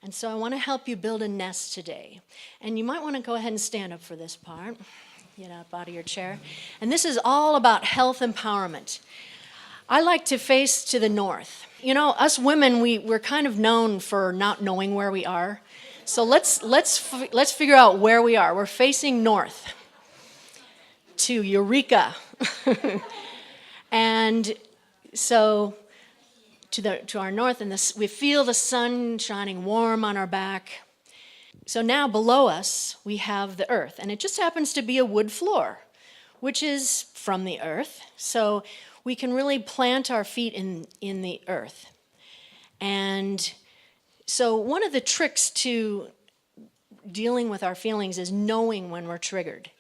And so I want to help you build a nest today. And you might want to go ahead and stand up for this part. Get up out of your chair. And this is all about health empowerment. I like to face to the north. You know, us women, we're kind of known for not knowing where we are. So let's figure out where we are. We're facing north to Eureka. And so to our north, and we feel the sun shining warm on our back. So now below us, we have the earth, and it just happens to be a wood floor, which is from the earth. So we can really plant our feet in the earth. And so one of the tricks to dealing with our feelings is knowing when we're triggered.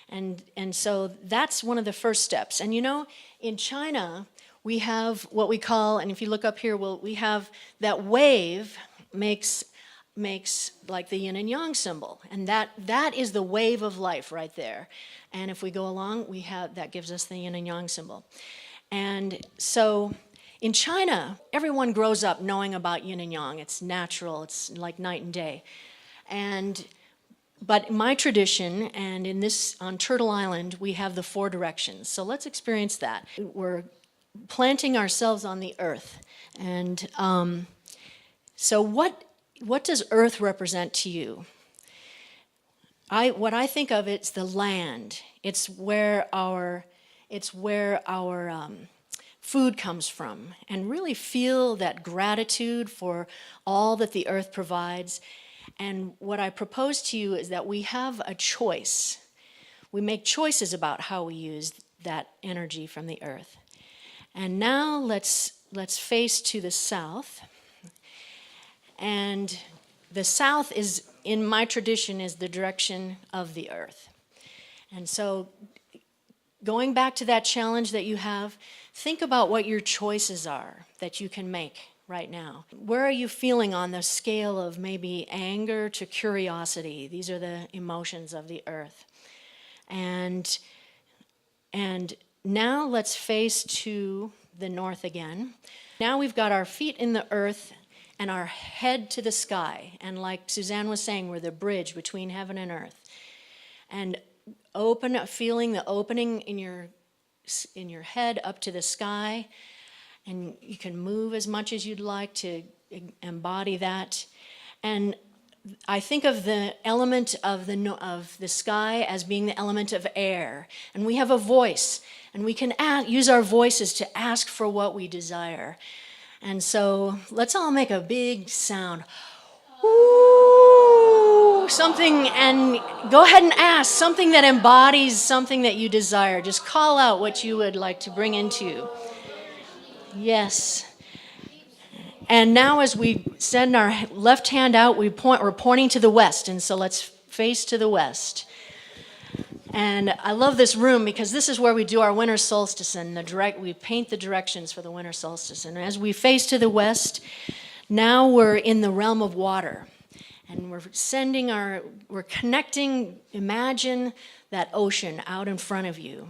And so that's one of the first steps. And you know, in China, we have what we call, and if you look up here, we have that wave makes like the yin and yang symbol. And that is the wave of life right there. And if we go along, that gives us the yin and yang symbol. And so in China, everyone grows up knowing about yin and yang. It's natural, it's like night and day. But in my tradition, and on Turtle Island, we have the 4 directions. So let's experience that. We're planting ourselves on the earth. And so what does earth represent to you? What I think of, it's the land. It's where our food comes from. And really feel that gratitude for all that the earth provides. And what I propose to you is that we have a choice. We make choices about how we use that energy from the earth. And now let's face to the south. And the south is, in my tradition, is the direction of the earth. And so going back to that challenge that you have, think about what your choices are that you can make right now. Where are you feeling on the scale of maybe anger to curiosity? These are the emotions of the earth. And now let's face to the north again. Now we've got our feet in the earth and our head to the sky. And like Suzanne was saying, we're the bridge between heaven and earth. And feeling the opening in your head up to the sky. And you can move as much as you'd like to embody that. And I think of the element of the sky as being the element of air. And we have a voice. And we can use our voices to ask for what we desire. And so let's all make a big sound. Ooh, something, and go ahead and ask something that embodies something that you desire. Just call out what you would like to bring into you. Yes. And now as we send our left hand out, we're pointing to the west. And so let's face to the west. And I love this room because this is where we do our winter solstice, and we paint the directions for the winter solstice. And as we face to the west, now we're in the realm of water. And we're connecting, imagine that ocean out in front of you.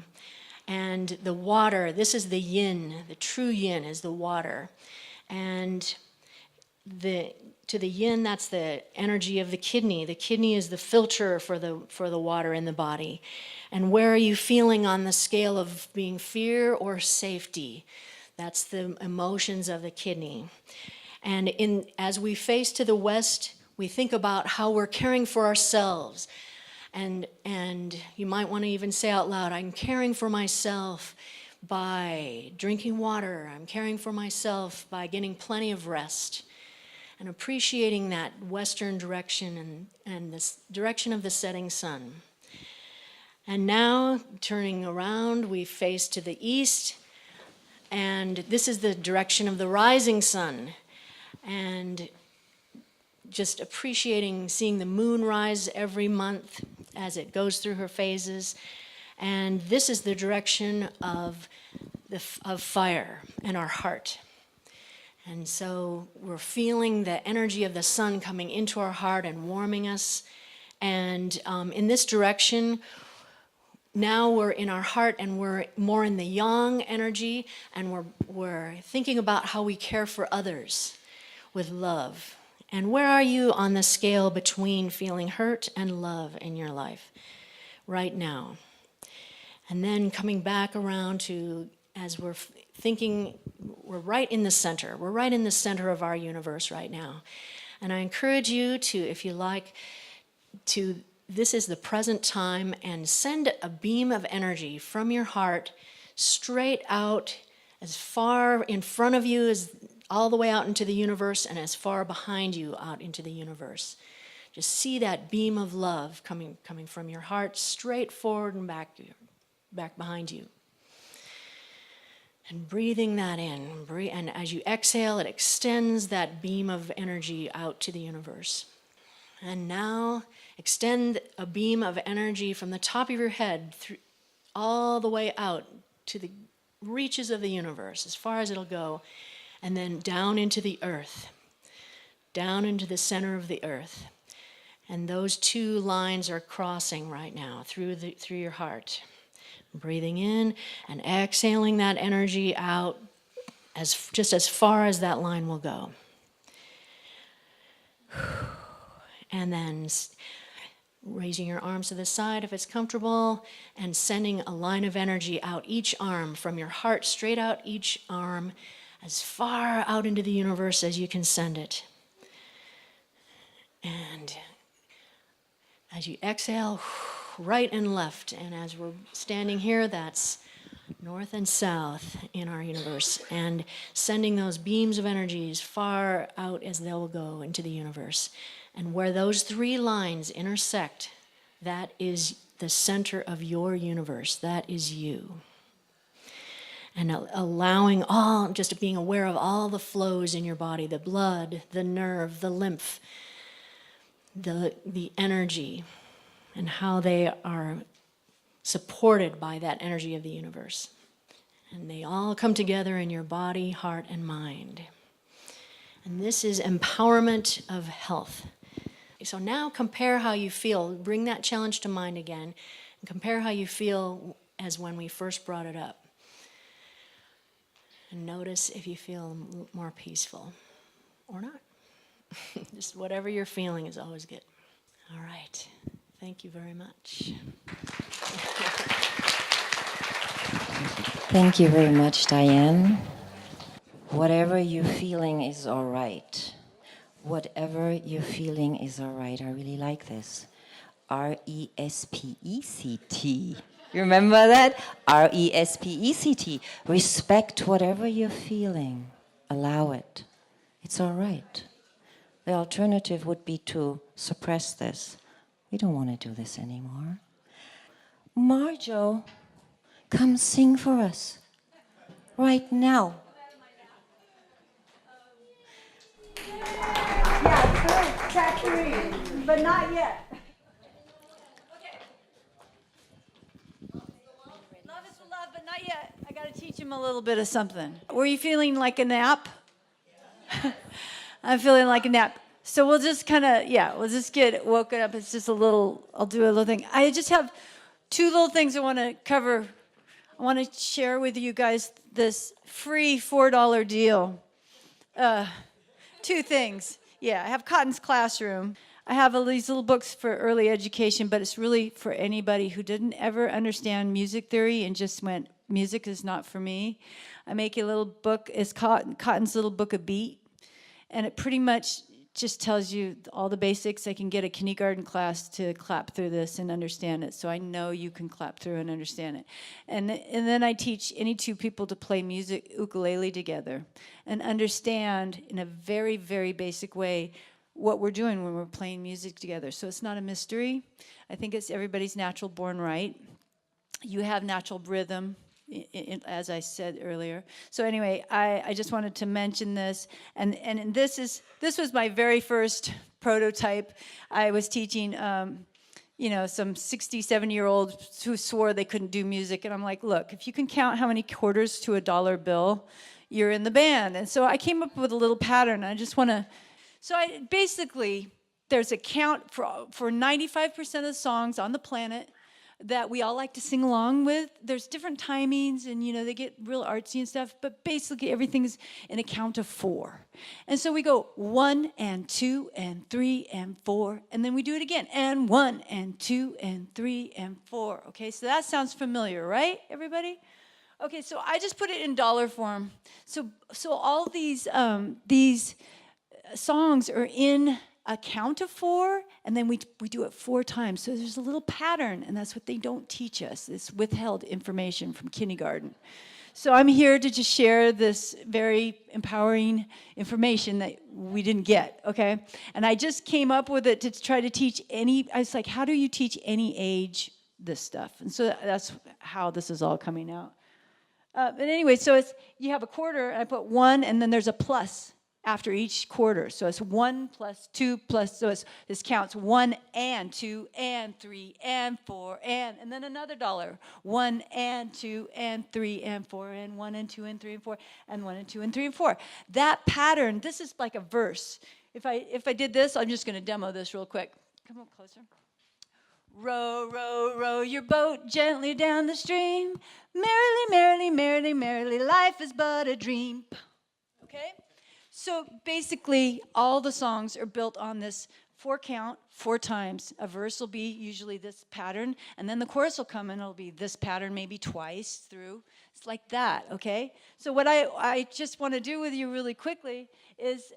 And the water, this is the yin, the true yin is the water. And to the yin, that's the energy of the kidney. The kidney is the filter for the water in the body. And where are you feeling on the scale of being fear or safety? That's the emotions of the kidney. And as we face to the west, we think about how we're caring for ourselves. And you might want to even say out loud, I'm caring for myself by drinking water. I'm caring for myself by getting plenty of rest. And appreciating that western direction and this direction of the setting sun. And now, turning around, we face to the east, and this is the direction of the rising sun. And just appreciating seeing the moon rise every month as it goes through her phases. And this is the direction of fire and our heart. And so we're feeling the energy of the sun coming into our heart and warming us. And in this direction, now we're in our heart and we're more in the yang energy, and we're thinking about how we care for others with love. And where are you on the scale between feeling hurt and love in your life right now? And then coming back around to, as we're thinking, we're right in the center. We're right in the center of our universe right now. And I encourage you to, if you like, this is the present time, and send a beam of energy from your heart straight out, as far in front of you as all the way out into the universe, and as far behind you out into the universe. Just see that beam of love coming from your heart straight forward and back behind you. And breathing that in, and as you exhale, it extends that beam of energy out to the universe. And now extend a beam of energy from the top of your head all the way out to the reaches of the universe, as far as it'll go, and then down into the earth, down into the center of the earth. And those two lines are crossing right now through your heart. Breathing in and exhaling that energy out just as far as that line will go. And then raising your arms to the side if it's comfortable, and sending a line of energy out each arm, from your heart straight out each arm, as far out into the universe as you can send it. And as you exhale, right and left, and as we're standing here, that's north and south in our universe, and sending those beams of energy as far out as they'll go into the universe. And where those three lines intersect, that is the center of your universe. That is you. and allowing all, just being aware of all the flows in your body, the blood, the nerve, the lymph, the energy, and how they are supported by that energy of the universe. And they all come together in your body, heart, and mind. And this is empowerment of health. So now compare how you feel. Bring that challenge to mind again, and compare how you feel as when we first brought it up. And notice if you feel more peaceful or not. Just whatever you're feeling is always good. All right. Thank you very much. Thank you very much, Diane. Whatever you're feeling is all right. Whatever you're feeling is all right. I really like this. RESPECT. You remember that? RESPECT. Respect whatever you're feeling. Allow it. It's all right. The alternative would be to suppress this. We don't want to do this anymore. Marjo, come sing for us right now. Yeah, saturate, but not yet. Okay. Love is for love, but not yet. I got to teach him a little bit of something. Were you feeling like a nap? I'm feeling like a nap. So we'll just kind of, we'll just get woken up. It's just a little, I'll do a little thing. I just have two little things I want to cover. I want to share with you guys this free $4 deal. Two things. Yeah, I have Cotton's Classroom. I have these little books for early education, but it's really for anybody who didn't ever understand music theory and just went, music is not for me. I make a little book. It's Cotton's Little Book of Beat, and it pretty much just tells you all the basics. I can get a kindergarten class to clap through this and understand it, so I know you can clap through and understand it. And then I teach any two people to play ukulele together and understand in a very, very basic way what we're doing when we're playing music together. So it's not a mystery. I think it's everybody's natural born right. You have natural rhythm, as I said earlier. So anyway, I just wanted to mention this, and this was my very first prototype. I was teaching, some 67-year-olds who swore they couldn't do music, and I'm like, look, if you can count how many quarters to a dollar bill, you're in the band. And so I came up with a little pattern. I just want to, there's a count for 95% of the songs on the planet that we all like to sing along with. There's different timings, and they get real artsy and stuff, but basically everything is in a count of 4. And so we go 1 and 2 and 3 and 4, and then we do it again, and 1 and 2 and 3 and 4. Okay, so that sounds familiar, right, everybody? Okay, so I just put it in dollar form. So all these songs are in a count of 4, and then we do it 4 times. So there's a little pattern, and that's what they don't teach us. It's withheld information from kindergarten. So I'm here to just share this very empowering information that we didn't get, okay? And I just came up with it to try to teach I was like, how do you teach any age this stuff? And so that's how this is all coming out. But anyway, so you have a quarter, and I put 1, and then there's a plus after each quarter. So it's 1 plus 2 plus, so this counts 1 and 2 and 3 and 4 and then another dollar. 1 and 2 and 3 and 4 and 1 and 2 and 3 and 4 and 1 and 2 and 3 and 4. That pattern, this is like a verse. If I did this, I'm just going to demo this real quick. Come up closer. Row, row, row your boat gently down the stream. Merrily, merrily, merrily, merrily, life is but a dream. Okay? So basically, all the songs are built on this 4 count, 4 times. A verse will be usually this pattern, and then the chorus will come and it'll be this pattern maybe twice through. It's like that, okay? So what I just want to do with you really quickly is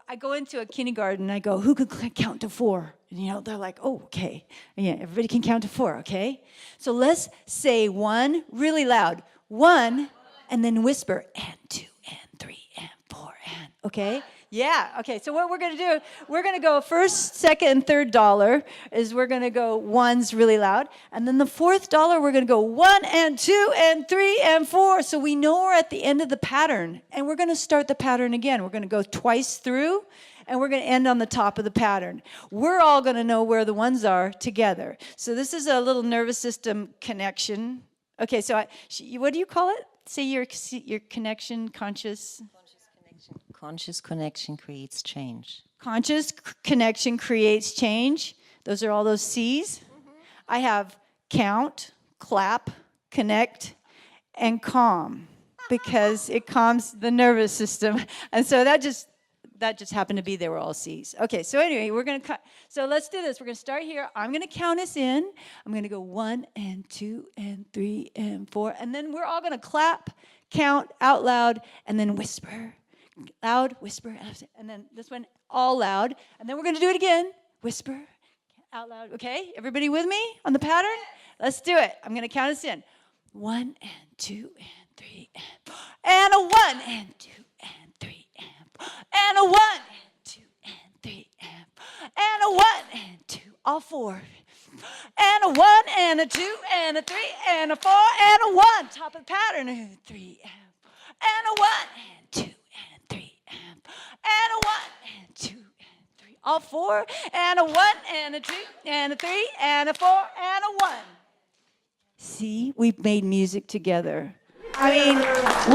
I go into a kindergarten and I go, who can count to 4? And they're like, oh, okay. And yeah, everybody can count to 4, okay? So let's say 1 really loud. 1, and then whisper, and 2, and 3, and 4, and, okay? Yeah, okay, so what we're going to do, we're going to go first, second, and third dollar is we're going to go ones really loud. And then the fourth dollar, we're going to go 1 and 2 and 3 and 4. So we know we're at the end of the pattern. And we're going to start the pattern again. We're going to go twice through, and we're going to end on the top of the pattern. We're all going to know where the ones are together. So this is a little nervous system connection. Okay, so what do you call it? Say your connection, conscious... Conscious connection creates change. Conscious connection creates change. Those are all those C's. Mm-hmm. I have count, clap, connect, and calm because it calms the nervous system. And so that just happened to be they were all C's. Okay, so anyway, we're going to cut. So let's do this. We're going to start here. I'm going to count us in. I'm going to go 1 and 2 and 3 and 4. And then we're all going to clap, count out loud, and then whisper. Loud, whisper, and then this one all loud. And then we're going to do it again. Whisper, out loud. Okay, everybody with me on the pattern? Let's do it. I'm going to count us in. 1 and 2 and 3 and 4. And a 1 and 2 and 3 and 4. And a 1 and 2 and 3 and 4. And a 1 and 2, all 4. And a 1 and a 2 and a 3 and a 4 and a 1. Top of the pattern. 3 and 4. And a 1 and 2. And a 1 and 2 and 3, all 4, and a 1 and a 2 and a 3 and a 4 and a 1. See, we've made music together. I mean,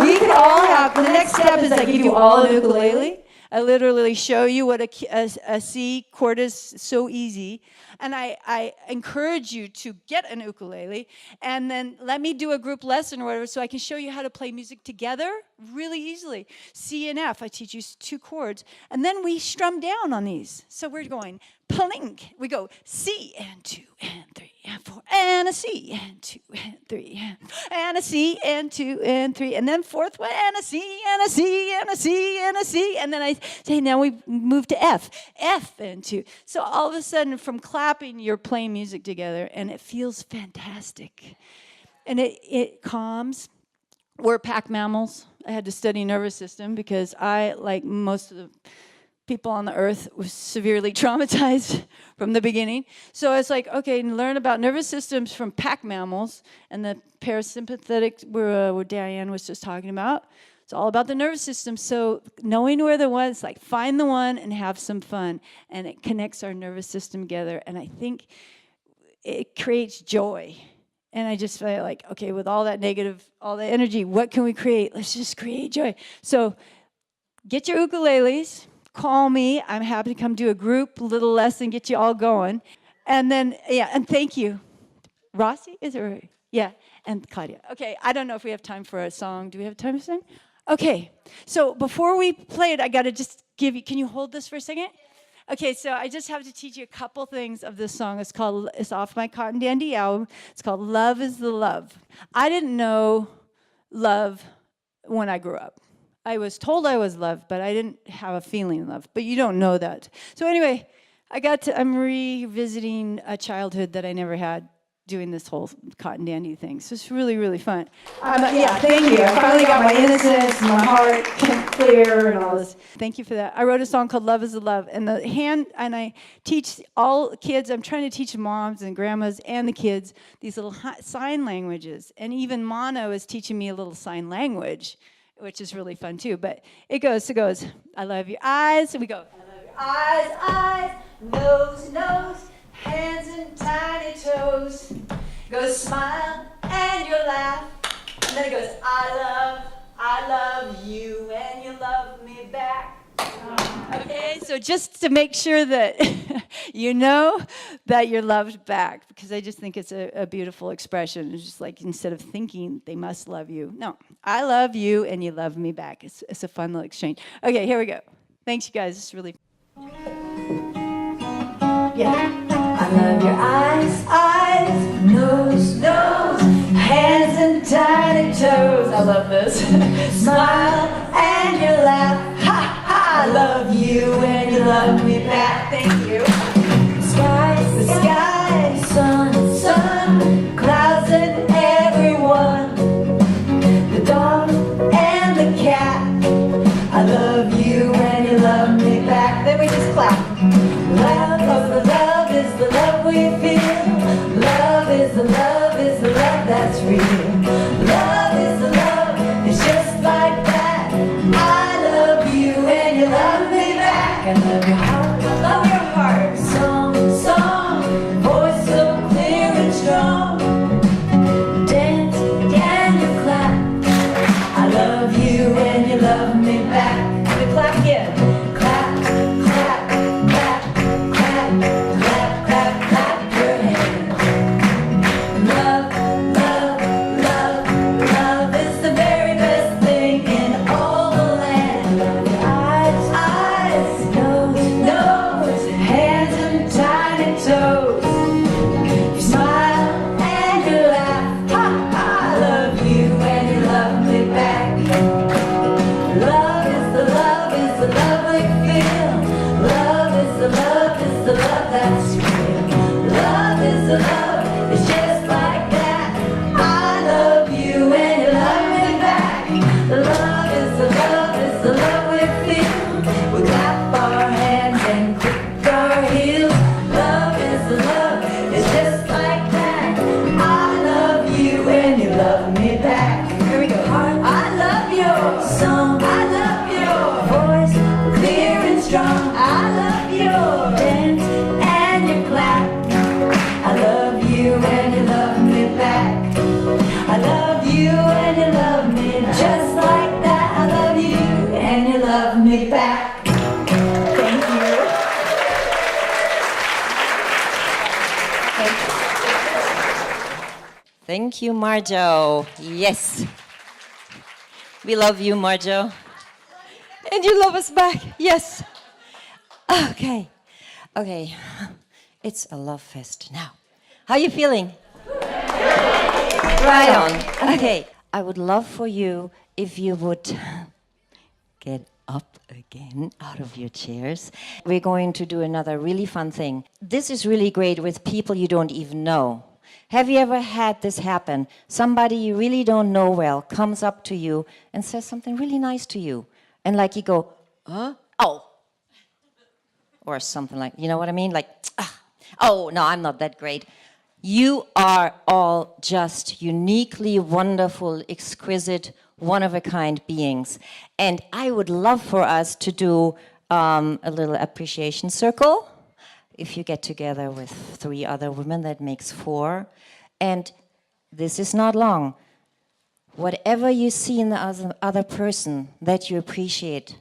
we could all have, the next step is I give you all an ukulele. I literally show you what a C chord is, so easy. And I encourage you to get an ukulele and then let me do a group lesson or whatever so I can show you how to play music together really easily. C and F, I teach you 2 chords. And then we strum down on these. So we're going plink. We go C and 2 and 3 and 4 and a C and 2 and 3 and a C and 2 and 3 and then fourth one and a C and a C and a C and a C and then I say now we move to F and 2. So all of a sudden from clapping you're playing music together and it feels fantastic and it calms. We're pack mammals. I had to study nervous system because I, like most of the people on the earth, was severely traumatized from the beginning. So it's like, okay, learn about nervous systems from pack mammals and the parasympathetic where Diane was just talking about. It's all about the nervous system. So knowing where the one's like find the one and have some fun. And it connects our nervous system together. And I think it creates joy. And I just felt like, okay, with all that negative, all the energy, what can we create? Let's just create joy. So get your ukuleles. Call me. I'm happy to come do a group little lesson, get you all going. And then, yeah, and thank you. Rossi, is it? Yeah, and Claudia. Okay, I don't know if we have time for a song. Do we have time to sing? Okay, so before we play it, I got to just give you, can you hold this for a second? Okay, so I just have to teach you a couple things of this song. It's off my Cotton Dandy album. It's called Love is the Love. I didn't know love when I grew up. I was told I was loved, but I didn't have a feeling of love. But you don't know that. So anyway, I'm revisiting a childhood that I never had doing this whole Cotton Dandy thing. So it's really, really fun. Yeah, thank you. I finally got my innocence, my heart clear, and all this. Thank you for that. I wrote a song called Love is the Love. And I teach all kids, I'm trying to teach moms and grandmas and the kids these little sign languages. And even Mono is teaching me a little sign language, which is really fun too. But it goes, I love your eyes. And we go, I love your eyes, nose, nose, hands and tiny toes. It goes, smile and you laugh. And then it goes, I love you and you love me back. Okay, so just to make sure that you know that you're loved back, because I just think it's a beautiful expression. It's just like instead of thinking they must love you, no, I love you and you love me back. It's a fun little exchange. Okay, here we go. Thanks, you guys. It's really. Yeah. I love your eyes, nose, nose, hands and tiny toes. I love this. Smile and you laugh. Ha ha! I love you and you love me back. Thank you. The sky, sun, clouds and everyone. The dog and the cat. I love you and you love me. Love is the love we feel. Love is the love that's real. Love is the love, it's just like that. I love you and you love me back. I love your heart, I love your heart. Song, song, voice so clear and strong. Dance, and you clap. I love you and you love me back. We clap again. Clap, clap, clap, clap, clap, clap, clap your hands. Love, love, love, love is the very best thing in all the land. Eyes, eyes, nose, nose, hands and tiny toes. You smile and you laugh. Ha, ha, I love you and you love me back. Love is the love we feel. Love is the love that's real. Love is the love, it's just like that. I love you and you love me back. Love is the love we feel. We clap our hands and kick our heels. Love is the love, it's just like that. I love you and you love me back. Here we go. I love your song. I love your voice, clear and strong. I love your dance and your clap. I love you and you love me back. I love you and you love me just like that. I love you and you love me back. Thank you. Thank you, Marjo. Yes. We love you, Marjo. And you love us back. Yes. Okay. Okay. It's a love fest now. How are you feeling? Right on. Okay. I would love for you if you would get up again out of your chairs. We're going to do another really fun thing. This is really great with people you don't even know. Have you ever had this happen? Somebody you really don't know well comes up to you and says something really nice to you. And like you go, huh? Oh. Or something like, you know what I mean? Like, oh, no, I'm not that great. You are all just uniquely wonderful, exquisite, one-of-a-kind beings. And I would love for us to do a little appreciation circle. If you get together with 3 other women, that makes 4. And this is not long. Whatever you see in the other person that you appreciate,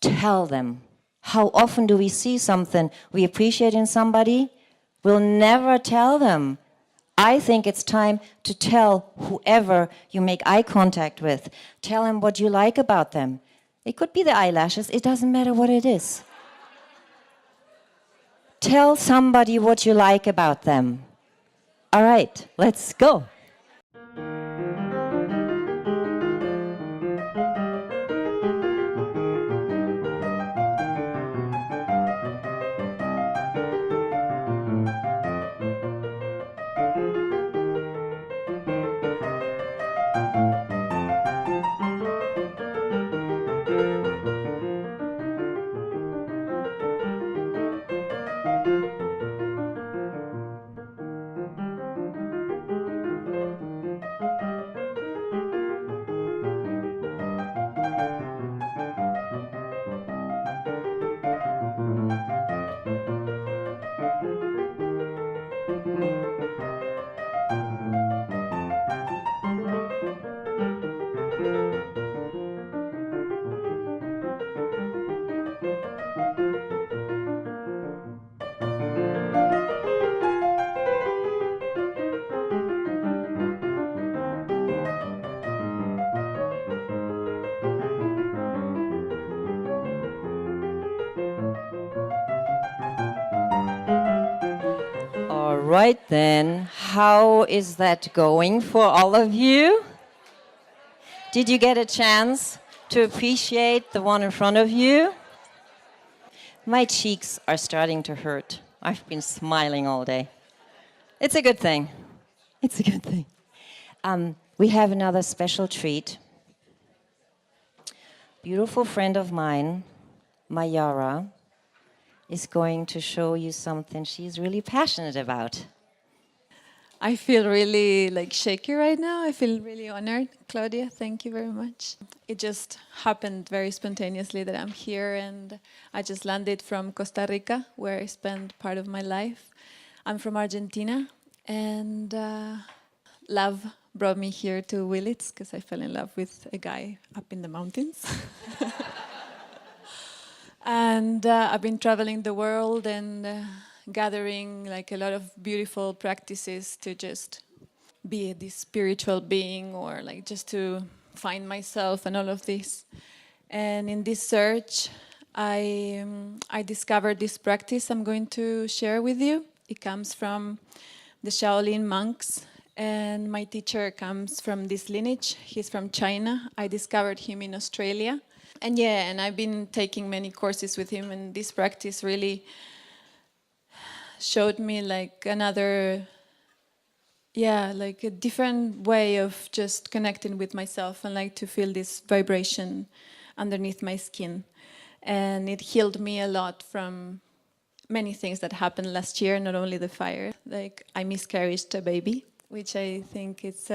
tell them. How often do we see something we appreciate in somebody? We'll never tell them. I think it's time to tell whoever you make eye contact with. Tell them what you like about them. It could be the eyelashes. It doesn't matter what it is. Tell somebody what you like about them. All right, let's go. Right then, how is that going for all of you? Did you get a chance to appreciate the one in front of you? My cheeks are starting to hurt. I've been smiling all day. It's a good thing. It's a good thing. We have another special treat. Beautiful friend of mine, Mayara, is going to show you something she's really passionate about. I feel really shaky right now. I feel really honored. Claudia, thank you very much. It just happened very spontaneously that I'm here, and I just landed from Costa Rica, where I spent part of my life. I'm from Argentina, and love brought me here to Willits because I fell in love with a guy up in the mountains. And I've been traveling the world and gathering a lot of beautiful practices to just be this spiritual being, or just to find myself and all of this. And in this search, I discovered this practice I'm going to share with you. It comes from the Shaolin monks, and my teacher comes from this lineage. He's from China. I discovered him in Australia. And I've been taking many courses with him, and this practice really showed me another, a different way of just connecting with myself, and to feel this vibration underneath my skin. And it healed me a lot from many things that happened last year, not only the fire. I miscarried a baby, which I think it's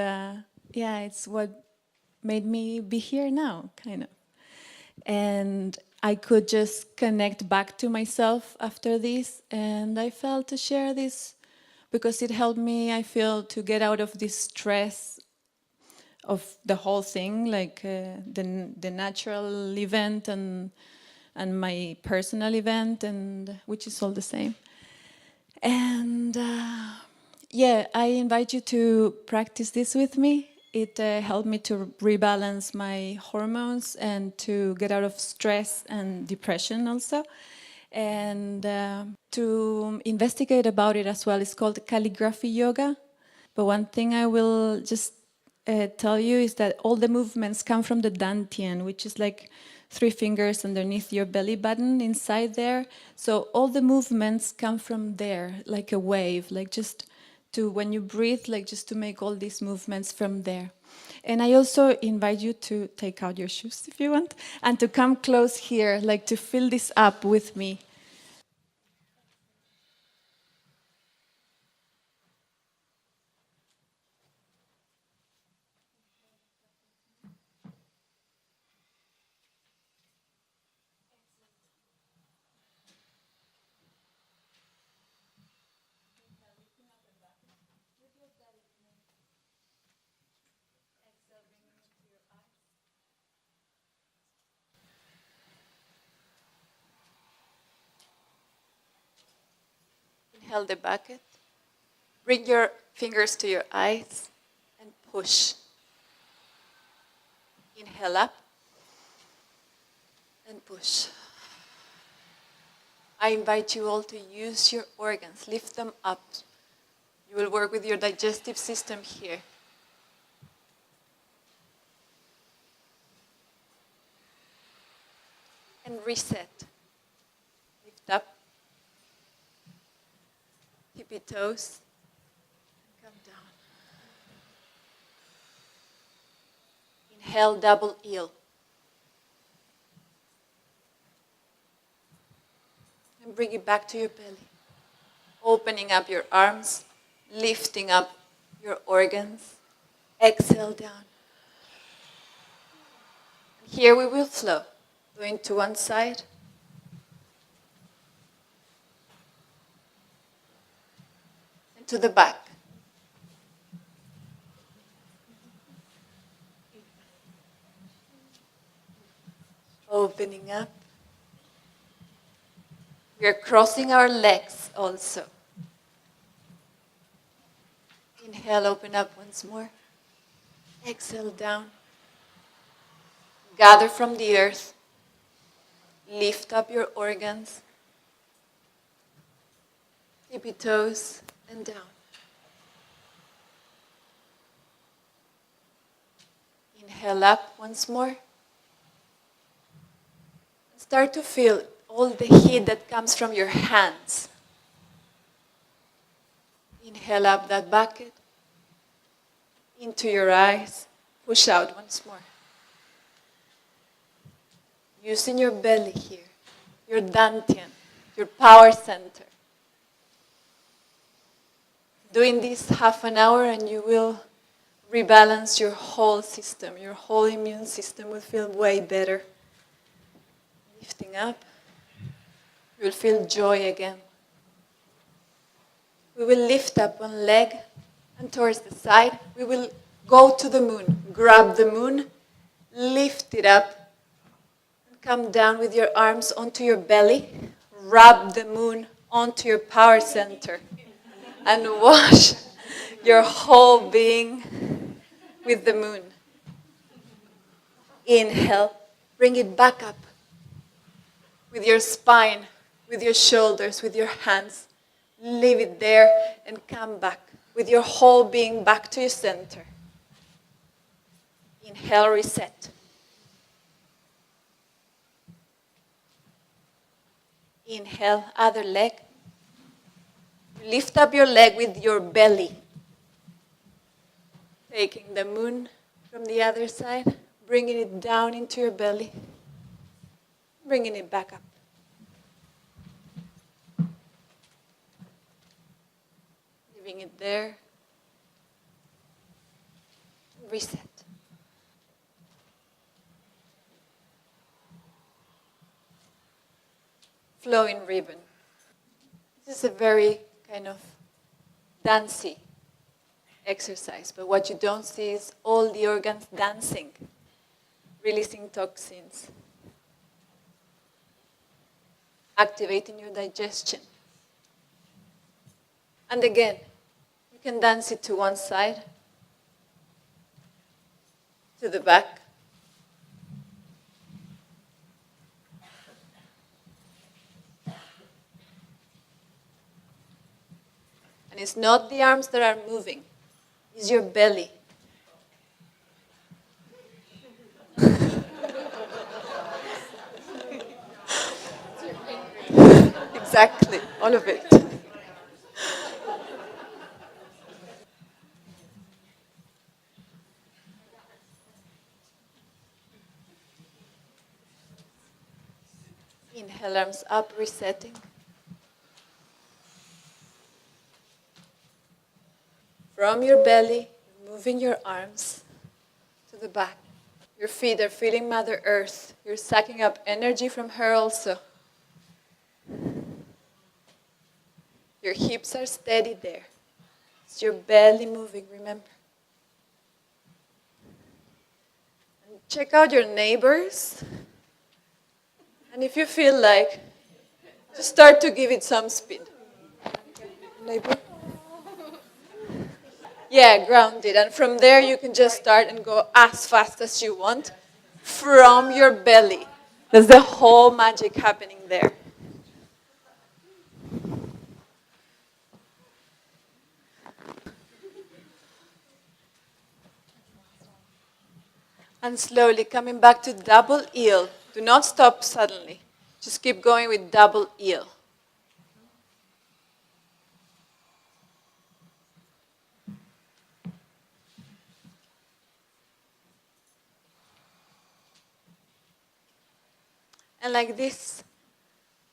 what made me be here now, kind of. And I could just connect back to myself after this, and I felt to share this because it helped me, I feel, to get out of this stress of the whole thing, the natural event and my personal event, and which is all the same. And I invite you to practice this with me. It helped me to rebalance my hormones and to get out of stress and depression also. And to investigate about it as well. It's called calligraphy yoga. But one thing I will just tell you is that all the movements come from the dantian, which is 3 fingers underneath your belly button inside there. So all the movements come from there, like a wave, just to, when you breathe, just to make all these movements from there. And I also invite you to take out your shoes if you want, and to come close here, to fill this up with me. Inhale the bucket. Bring your fingers to your eyes and push. Inhale up and push. I invite you all to use your organs, lift them up. You will work with your digestive system here. And reset. Lift up. Tippy toes. Come down. Inhale, double eel. And bring it back to your belly. Opening up your arms, lifting up your organs. Exhale down. Here we will flow. Going to one side. And to the back. Opening up. We are crossing our legs also. Inhale, open up once more. Exhale down. Gather from the earth. Lift up your organs. Tippy toes and down. Inhale up once more. Start to feel all the heat that comes from your hands. Inhale up that bucket. Into your eyes. Push out once more. Using your belly here, your dantian, your power center. Doing this half an hour and you will rebalance your whole system. Your whole immune system will feel way better. Lifting up, you will feel joy again. We will lift up one leg and towards the side. We will go to the moon, grab the moon, lift it up, and come down with your arms onto your belly. Rub the moon onto your power center and wash your whole being with the moon. Inhale, bring it back up with your spine, with your shoulders, with your hands. Leave it there and come back with your whole being back to your center. Inhale, reset. Inhale, other leg. Lift up your leg with your belly. Taking the moon from the other side, bringing it down into your belly, bringing it back up. Leaving it there. Reset. Flowing ribbon. This is a very kind of dancey exercise, but what you don't see is all the organs dancing, releasing toxins, activating your digestion. And again, you can dance it to one side, to the back, and it's not the arms that are moving, it's your belly. Exactly, all of it. Inhale, arms up, resetting. From your belly, moving your arms to the back. Your feet are feeling Mother Earth. You're sucking up energy from her also. Your hips are steady there. It's your belly moving, remember. And check out your neighbors. And if you feel like, just start to give it some speed. Neighbor? Yeah, grounded. And from there you can just start and go as fast as you want from your belly. There's the whole magic happening there. And slowly coming back to double eel. Do not stop suddenly. Just keep going with double eel. And like this,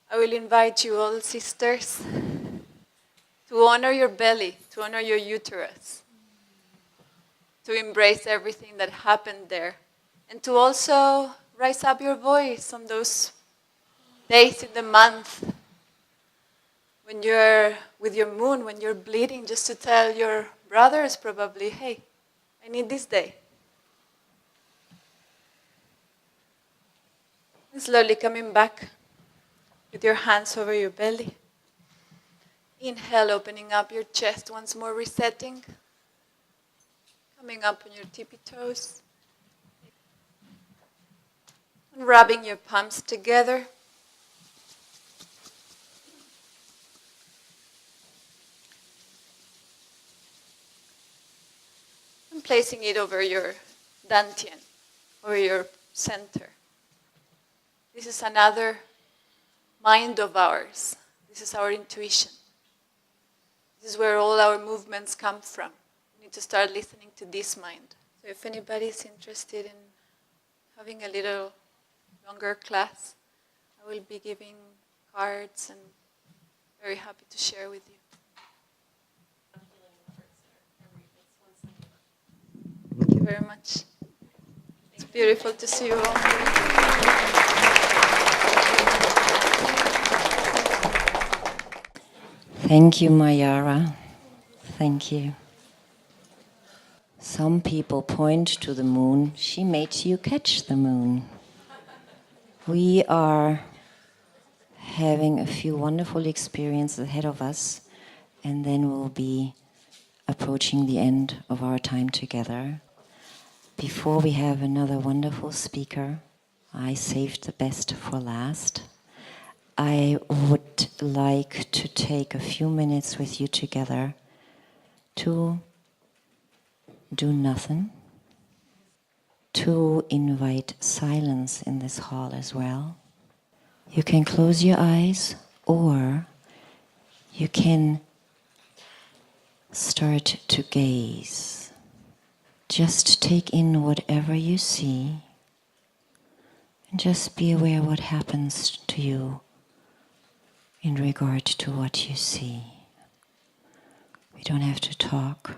I will invite you all, sisters, to honor your belly, to honor your uterus, to embrace everything that happened there, and to also raise up your voice on those days in the month when you're with your moon, when you're bleeding, just to tell your brothers probably, hey, I need this day. And slowly coming back with your hands over your belly. Inhale, opening up your chest once more, resetting. Coming up on your tippy toes. And rubbing your palms together. And placing it over your dantian, over your center. This is another mind of ours. This is our intuition. This is where all our movements come from. We need to start listening to this mind. So if anybody is interested in having a little longer class, I will be giving cards, and very happy to share with you. Thank you very much. It's beautiful to see you all. Thank you, Mayara. Thank you. Some people point to the moon. She made you catch the moon. We are having a few wonderful experiences ahead of us, and then we'll be approaching the end of our time together. Before we have another wonderful speaker, I saved the best for last. I would like to take a few minutes with you together to do nothing, to invite silence in this hall as well. You can close your eyes, or you can start to gaze. Just take in whatever you see, and just be aware what happens to you in regard to what you see. We don't have to talk.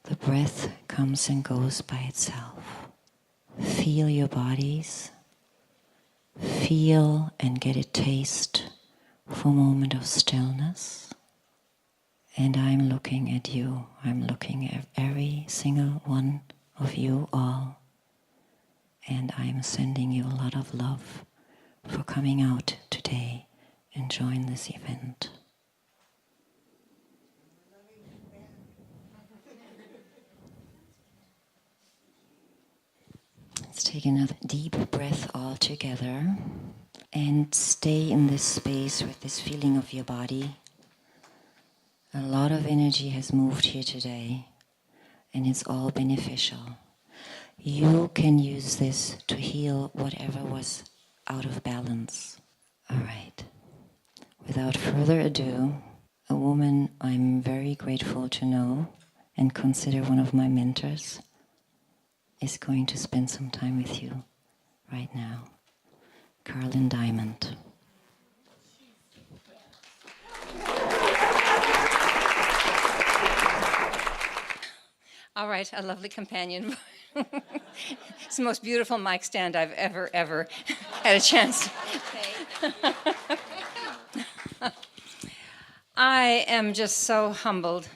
The breath comes and goes by itself. Feel your bodies. Feel and get a taste for a moment of stillness. And I'm looking at you. I'm looking at every single one of you all. And I'm sending you a lot of love for coming out today and join this event. Let's take another deep breath all together and stay in this space with this feeling of your body. A lot of energy has moved here today, and it's all beneficial. You can use this to heal whatever was out of balance. All right. Without further ado, a woman I'm very grateful to know and consider one of my mentors is going to spend some time with you right now. Carlin Diamond. All right, a lovely companion. It's the most beautiful mic stand I've ever had a chance to take. I am just so humbled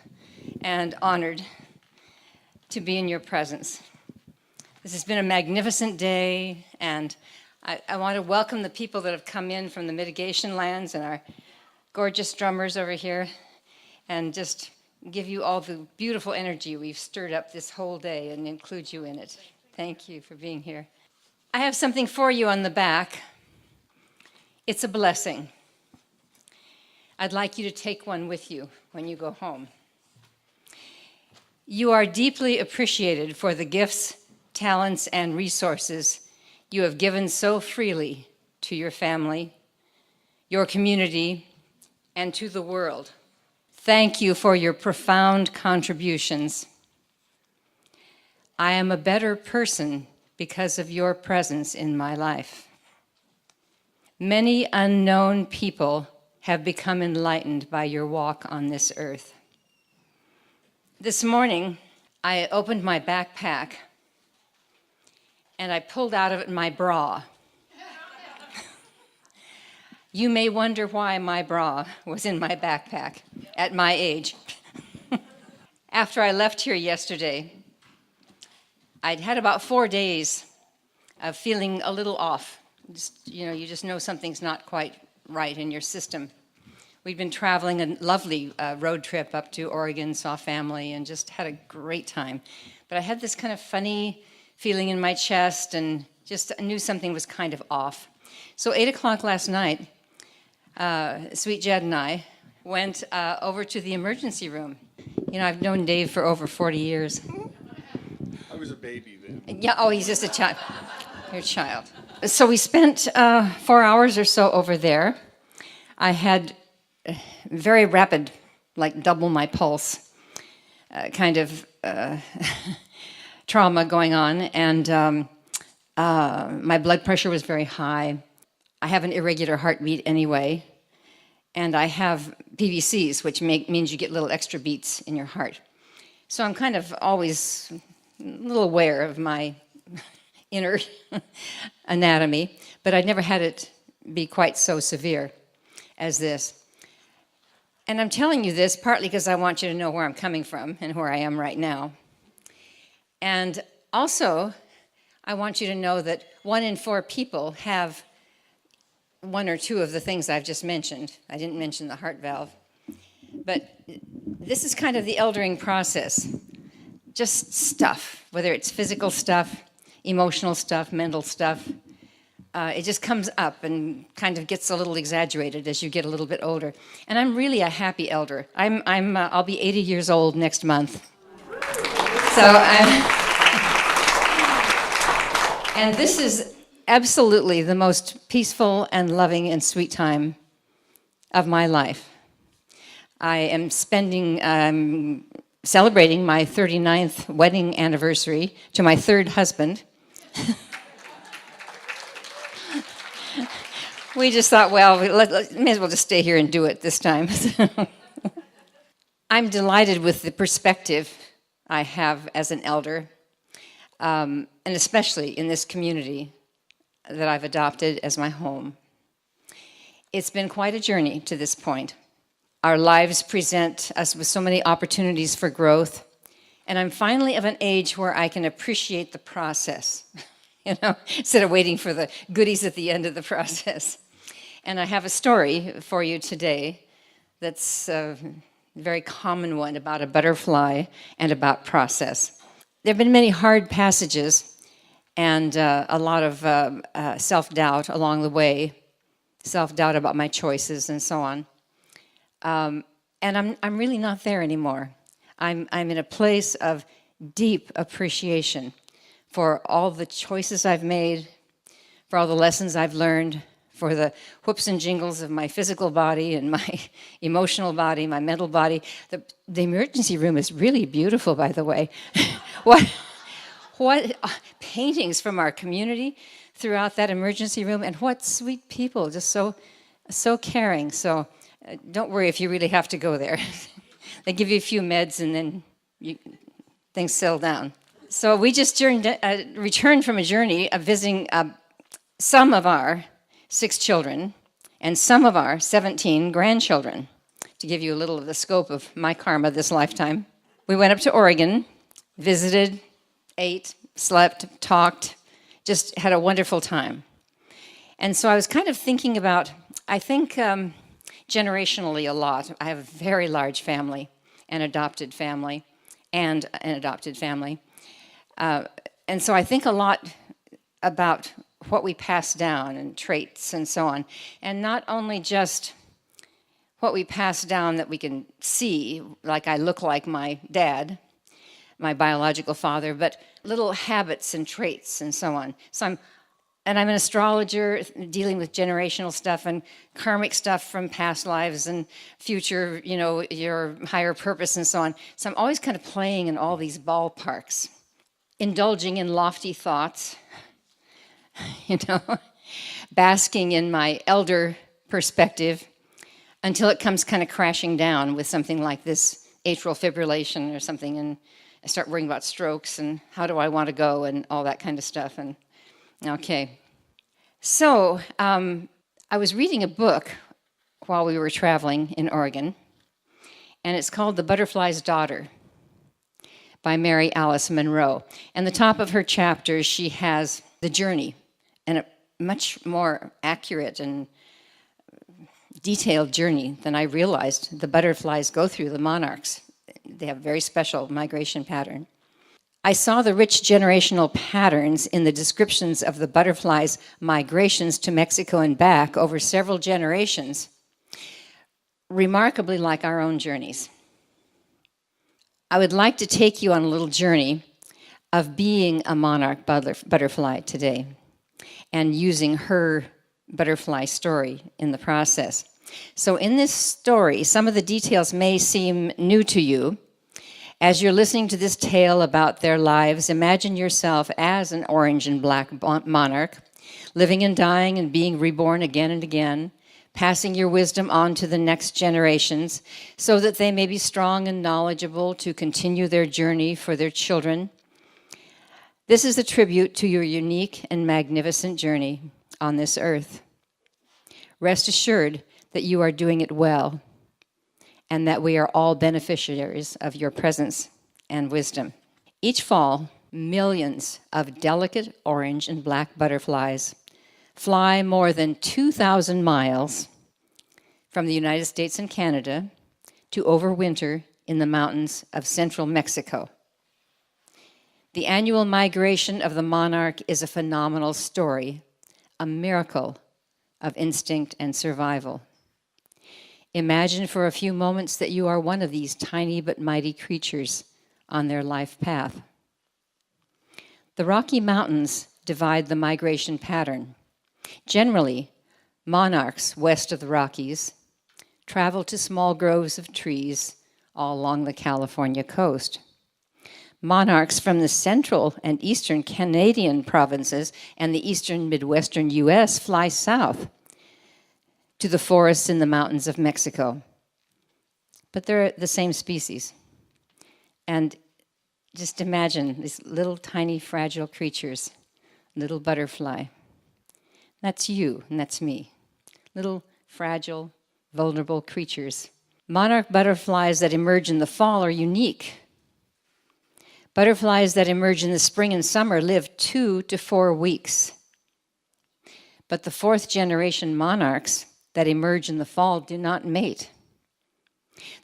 and honored to be in your presence. This has been a magnificent day, and I want to welcome the people that have come in from the mitigation lands and our gorgeous drummers over here, and just give you all the beautiful energy we've stirred up this whole day and include you in it. Thank you for being here. I have something for you on the back. It's a blessing. I'd like you to take one with you when you go home. You are deeply appreciated for the gifts, talents, and resources you have given so freely to your family, your community, and to the world. Thank you for your profound contributions. I am a better person because of your presence in my life. Many unknown people have become enlightened by your walk on this earth. This morning, I opened my backpack and I pulled out of it my bra. You may wonder why my bra was in my backpack at my age. After I left here yesterday, I'd had about 4 days of feeling a little off. You just know something's not quite right in your system. We'd been traveling a lovely road trip up to Oregon, saw family, and just had a great time. But I had this kind of funny feeling in my chest and just knew something was kind of off. So 8 o'clock last night, Sweet Jed and I went over to the emergency room. I've known Dave for over 40 years. I was a baby then. Yeah, oh, he's just a child. You're a child. So we spent 4 hours or so over there. I had very rapid, like double my pulse, kind of trauma going on, and my blood pressure was very high. I have an irregular heartbeat anyway, and I have PVCs, which means you get little extra beats in your heart. So I'm kind of always a little aware of my inner anatomy, but I'd never had it be quite so severe as this. And I'm telling you this partly because I want you to know where I'm coming from and where I am right now. And also, I want you to know that 1 in 4 people have 1 or 2 of the things I've just mentioned. I didn't mention the heart valve. But this is kind of the eldering process. Just stuff, whether it's physical stuff, emotional stuff, mental stuff. It just comes up and kind of gets a little exaggerated as you get a little bit older. And I'm really a happy elder. I'll be 80 years old next month. And this is absolutely the most peaceful and loving and sweet time of my life. I am celebrating my 39th wedding anniversary to my 3rd husband. We just thought, well, may as well just stay here and do it this time. I'm delighted with the perspective I have as an elder, and especially in this community that I've adopted as my home. It's been quite a journey to this point. Our lives present us with so many opportunities for growth, and I'm finally of an age where I can appreciate the process, instead of waiting for the goodies at the end of the process. And I have a story for you today that's a very common one about a butterfly and about process. There have been many hard passages and a lot of self-doubt along the way, self-doubt about my choices and so on. And I'm really not there anymore. I'm in a place of deep appreciation for all the choices I've made, for all the lessons I've learned, for the whoops and jingles of my physical body and my emotional body, my mental body. The emergency room is really beautiful, by the way. What paintings from our community throughout that emergency room, and what sweet people, just so caring. So don't worry if you really have to go there. They give you a few meds and then things settle down. So we just returned from a journey of visiting some of our 6 children and some of our 17 grandchildren, to give you a little of the scope of my karma this lifetime. We went up to Oregon, visited, ate, slept, talked, just had a wonderful time. And so I was kind of thinking about, I think generationally a lot. I have a very large family, an adopted family. And so I think a lot about what we pass down and traits and so on. And not only just what we pass down that we can see, like I look like my dad, my biological father, but little habits and traits and so on. So I'm an astrologer dealing with generational stuff and karmic stuff from past lives and future, your higher purpose and so on. So I'm always kind of playing in all these ballparks, indulging in lofty thoughts, basking in my elder perspective until it comes kind of crashing down with something like this atrial fibrillation or something, and I start worrying about strokes and how do I want to go and all that kind of stuff. And okay. So I was reading a book while we were traveling in Oregon, and it's called The Butterfly's Daughter by Mary Alice Monroe. And the top of her chapter, she has the journey, and a much more accurate and detailed journey than I realized the butterflies go through, the monarchs. They have a very special migration pattern. I saw the rich generational patterns in the descriptions of the butterflies' migrations to Mexico and back over several generations, remarkably like our own journeys. I would like to take you on a little journey of being a monarch butterfly today and using her butterfly story in the process. So in this story, some of the details may seem new to you. As you're listening to this tale about their lives, imagine yourself as an orange and black monarch living and dying and being reborn again and again, passing your wisdom on to the next generations so that they may be strong and knowledgeable to continue their journey for their children. This is a tribute to your unique and magnificent journey on this earth. Rest assured that you are doing it well and that we are all beneficiaries of your presence and wisdom. Each fall, millions of delicate orange and black butterflies fly more than 2,000 miles from the United States and Canada to overwinter in the mountains of central Mexico. The annual migration of the monarch is a phenomenal story, a miracle of instinct and survival. Imagine for a few moments that you are one of these tiny but mighty creatures on their life path. The Rocky Mountains divide the migration pattern. Generally, monarchs west of the Rockies travel to small groves of trees all along the California coast. Monarchs from the central and eastern Canadian provinces and the eastern Midwestern U.S. fly south to the forests in the mountains of Mexico. But they're the same species. And just imagine these little tiny fragile creatures, little butterfly. That's you and that's me. Little fragile, vulnerable creatures. Monarch butterflies that emerge in the fall are unique. Butterflies that emerge in the spring and summer live 2 to 4 weeks. But the fourth generation monarchs that emerge in the fall do not mate.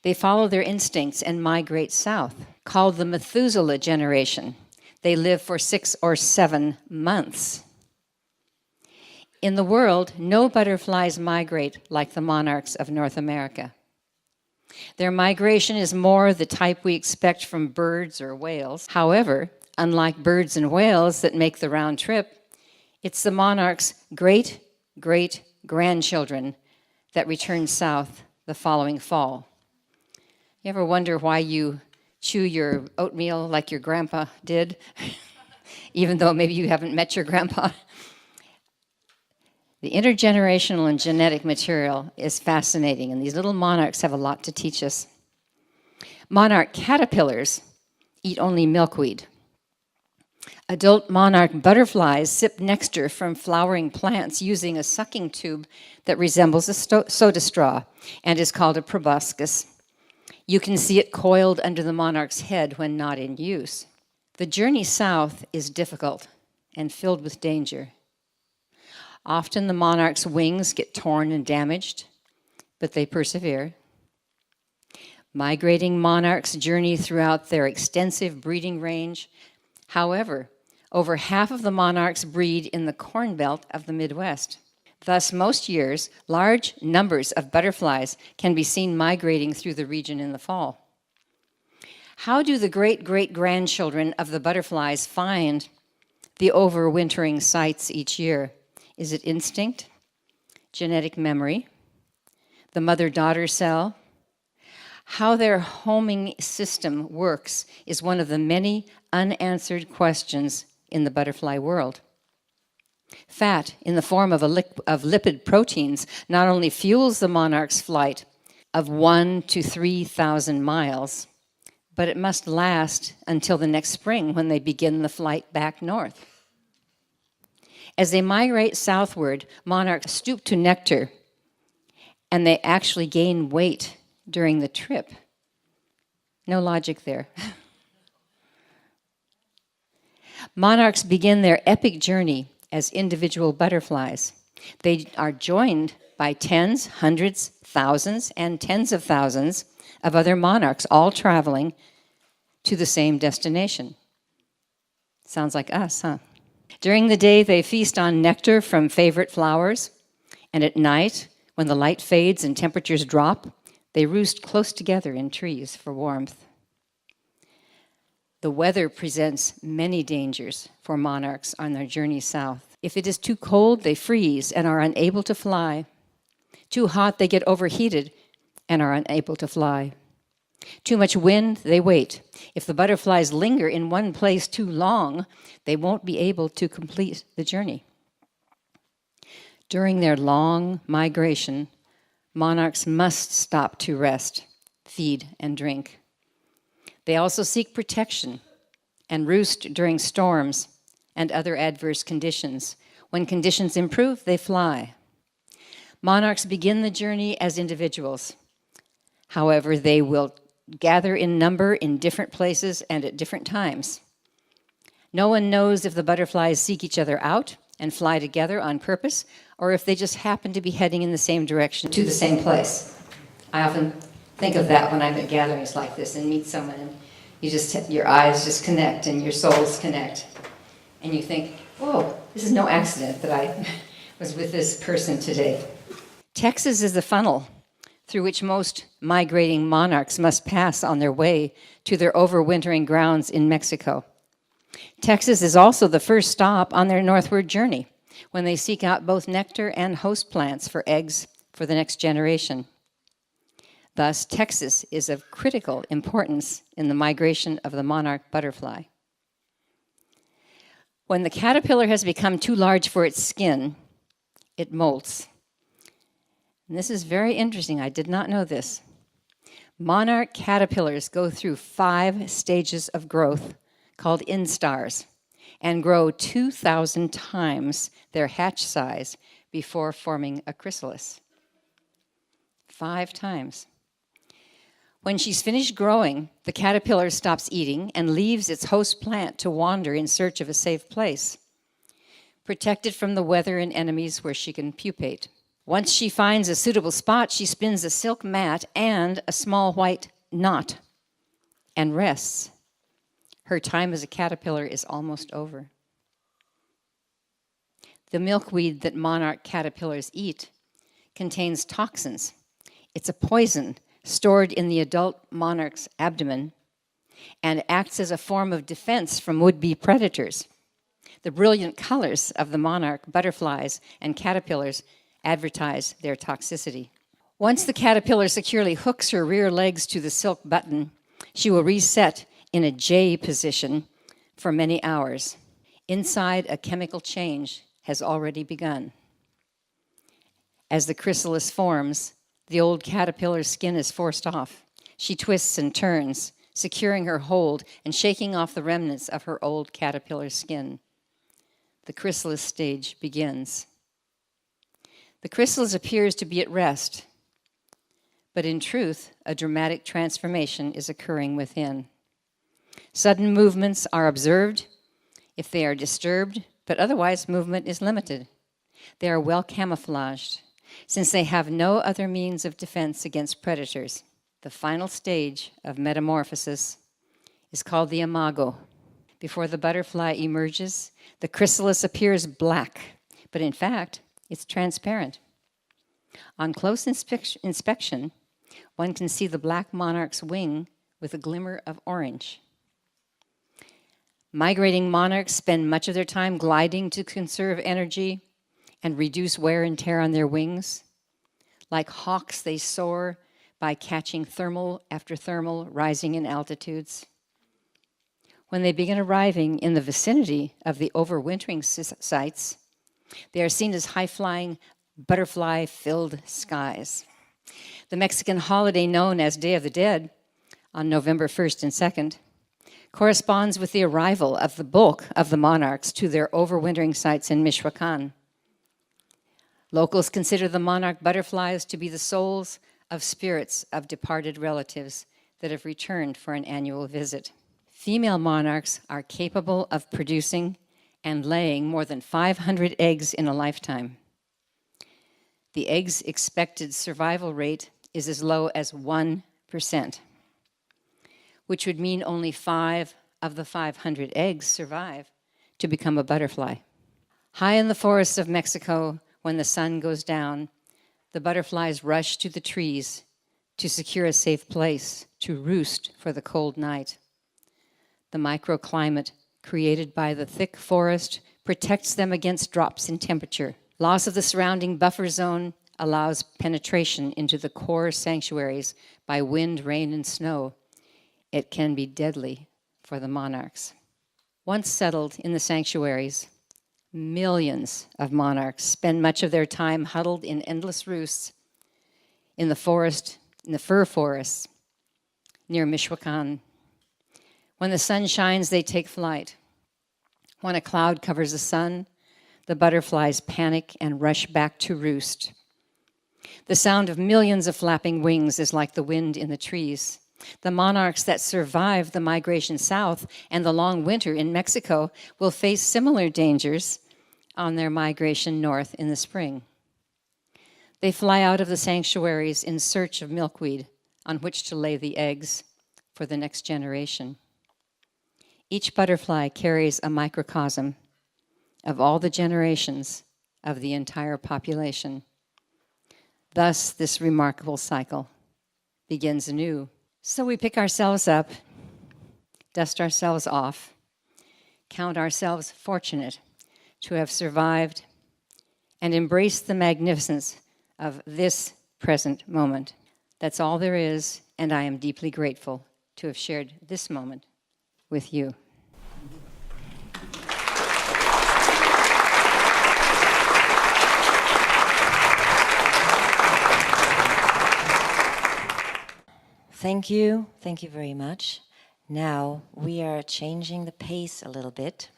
They follow their instincts and migrate south, called the Methuselah generation. They live for 6 or 7 months. In the world, no butterflies migrate like the monarchs of North America. Their migration is more the type we expect from birds or whales. However, unlike birds and whales that make the round trip, it's the monarch's great-great-grandchildren that return south the following fall. You ever wonder why you chew your oatmeal like your grandpa did, even though maybe you haven't met your grandpa? The intergenerational and genetic material is fascinating, and these little monarchs have a lot to teach us. Monarch caterpillars eat only milkweed. Adult monarch butterflies sip nectar from flowering plants using a sucking tube that resembles a soda straw and is called a proboscis. You can see it coiled under the monarch's head when not in use. The journey south is difficult and filled with danger. Often the monarch's wings get torn and damaged, but they persevere. Migrating monarchs journey throughout their extensive breeding range. However, over half of the monarchs breed in the corn belt of the Midwest. Thus, most years, large numbers of butterflies can be seen migrating through the region in the fall. How do the great-great-grandchildren of the butterflies find the overwintering sites each year? Is it instinct, genetic memory, the mother-daughter cell? How their homing system works is one of the many unanswered questions in the butterfly world. Fat in the form of lipid proteins not only fuels the monarch's flight of 1,000 to 3,000 miles, but it must last until the next spring when they begin the flight back north. As they migrate southward, monarchs stoop to nectar, and they actually gain weight during the trip. No logic there. Monarchs begin their epic journey as individual butterflies. They are joined by tens, hundreds, thousands, and tens of thousands of other monarchs, all traveling to the same destination. Sounds like us, huh? During the day, they feast on nectar from favorite flowers, and at night, when the light fades and temperatures drop, they roost close together in trees for warmth. The weather presents many dangers for monarchs on their journey south. If it is too cold, they freeze and are unable to fly. Too hot, they get overheated and are unable to fly. Too much wind, they wait. If the butterflies linger in one place too long, they won't be able to complete the journey. During their long migration, monarchs must stop to rest, feed, and drink. They also seek protection and roost during storms and other adverse conditions. When conditions improve, they fly. Monarchs begin the journey as individuals. However, they will gather in number in different places and at different times. No one knows if the butterflies seek each other out and fly together on purpose, or if they just happen to be heading in the same direction to the same place. I often think of that when I'm at gatherings like this and meet someone, and your eyes just connect and your souls connect. And you think, whoa, this is no accident that I was with this person today. Texas is the funnel through which most migrating monarchs must pass on their way to their overwintering grounds in Mexico. Texas is also the first stop on their northward journey when they seek out both nectar and host plants for eggs for the next generation. Thus, Texas is of critical importance in the migration of the monarch butterfly. When the caterpillar has become too large for its skin, it molts. And this is very interesting. I did not know this. Monarch caterpillars go through 5 stages of growth called instars and grow 2,000 times their hatch size before forming a chrysalis. 5 times. When she's finished growing, the caterpillar stops eating and leaves its host plant to wander in search of a safe place, protected from the weather and enemies where she can pupate. Once she finds a suitable spot, she spins a silk mat and a small white knot and rests. Her time as a caterpillar is almost over. The milkweed that monarch caterpillars eat contains toxins. It's a poison stored in the adult monarch's abdomen and acts as a form of defense from would-be predators. The brilliant colors of the monarch butterflies and caterpillars advertise their toxicity. Once the caterpillar securely hooks her rear legs to the silk button, she will reset in a J position for many hours. Inside, a chemical change has already begun. As the chrysalis forms, the old caterpillar's skin is forced off. She twists and turns, securing her hold and shaking off the remnants of her old caterpillar skin. The chrysalis stage begins. The chrysalis appears to be at rest, but in truth, a dramatic transformation is occurring within. Sudden movements are observed if they are disturbed, but otherwise movement is limited. They are well camouflaged, since they have no other means of defense against predators. The final stage of metamorphosis is called the imago. Before the butterfly emerges, the chrysalis appears black, but in fact, it's transparent. On close inspection, one can see the black monarch's wing with a glimmer of orange. Migrating monarchs spend much of their time gliding to conserve energy and reduce wear and tear on their wings. Like hawks, they soar by catching thermal after thermal rising in altitudes. When they begin arriving in the vicinity of the overwintering sites, they are seen as high-flying, butterfly-filled skies. The Mexican holiday known as Day of the Dead, on November 1st and 2nd, corresponds with the arrival of the bulk of the monarchs to their overwintering sites in Michoacan. Locals consider the monarch butterflies to be the souls of spirits of departed relatives that have returned for an annual visit. Female monarchs are capable of producing and laying more than 500 eggs in a lifetime. The eggs' expected survival rate is as low as 1%, which would mean only 5 of the 500 eggs survive to become a butterfly. High in the forests of Mexico, when the sun goes down, the butterflies rush to the trees to secure a safe place to roost for the cold night. The microclimate created by the thick forest protects them against drops in temperature. Loss of the surrounding buffer zone allows penetration into the core sanctuaries by wind, rain, and snow. It can be deadly for the monarchs. Once settled in the sanctuaries, Millions of monarchs spend much of their time huddled in endless roosts in the forest, in the fir forests near Michoacan. When the sun shines, they take flight. When a cloud covers the sun, the butterflies panic and rush back to roost. The sound of millions of flapping wings is like the wind in the trees. The monarchs that survive the migration south and the long winter in Mexico will face similar dangers on their migration north in the spring. They fly out of the sanctuaries in search of milkweed on which to lay the eggs for the next generation. Each butterfly carries a microcosm of all the generations of the entire population. Thus, this remarkable cycle begins anew. So we pick ourselves up, dust ourselves off, count ourselves fortunate to have survived, and embrace the magnificence of this present moment. That's all there is, and I am deeply grateful to have shared this moment with you. Thank you very much. Now we are changing the pace a little bit.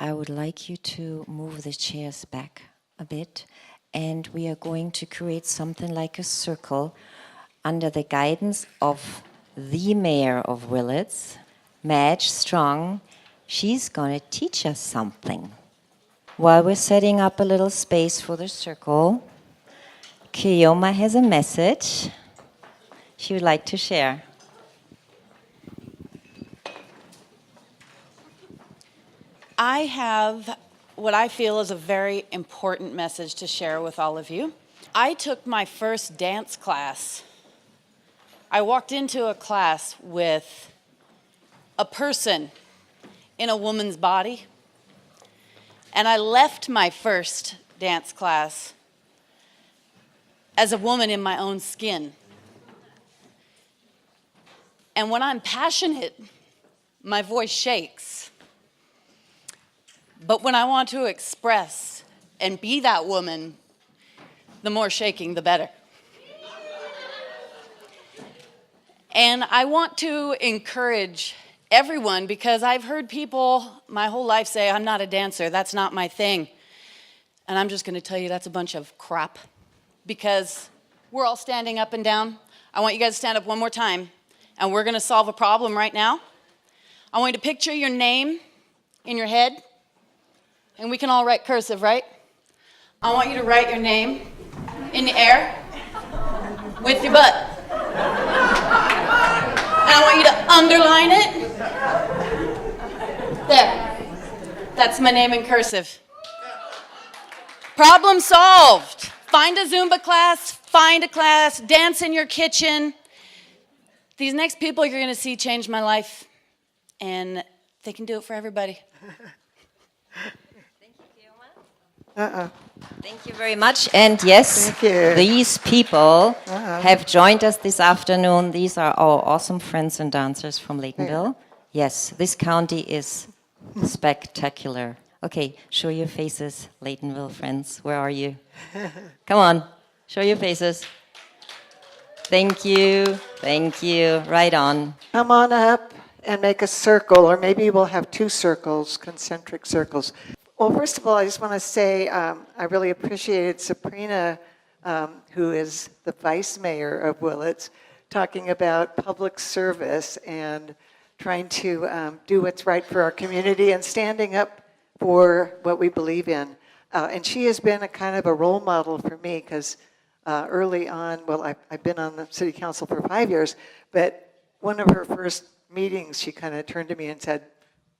I would like you to move the chairs back a bit, and we are going to create something like a circle under the guidance of the mayor of Willits, Madge Strong. She's going to teach us something. While we're setting up a little space for the circle, Kioma has a message she would like to share. I have what I feel is a very important message to share with all of you. I took my first dance class. I walked into a class with a person in a woman's body, and I left my first dance class as a woman in my own skin. And when I'm passionate, my voice shakes. But when I want to express and be that woman, the more shaking, the better. And I want to encourage everyone, because I've heard people my whole life say, I'm not a dancer, that's not my thing. And I'm just gonna tell you that's a bunch of crap, because we're all standing up and down. I want you guys to stand up one more time, and we're gonna solve a problem right now. I want you to picture your name in your head, and we can all write cursive, right? I want you to write your name in the air with your butt. And I want you to underline it. There. That's my name in cursive. Problem solved. Find a Zumba class, find a class, dance in your kitchen. These next people you're gonna see change my life, and they can do it for everybody. Thank you very much. And yes, these people have joined us this afternoon. These are our awesome friends and dancers from Laytonville. Yes, this county is spectacular. Okay, show your faces, Laytonville friends. Where are you? Come on, show your faces. Thank you. Thank you. Right on. Come on up and make a circle, or maybe we'll have two circles, concentric circles. Well, first of all, I just want to say I really appreciated Saprina, who is the vice mayor of Willits, talking about public service and trying to do what's right for our community and standing up for what we believe in. And she has been a kind of a role model for me, because early on, well, I've been on the city council for 5 years, but one of her first meetings, she kind of turned to me and said,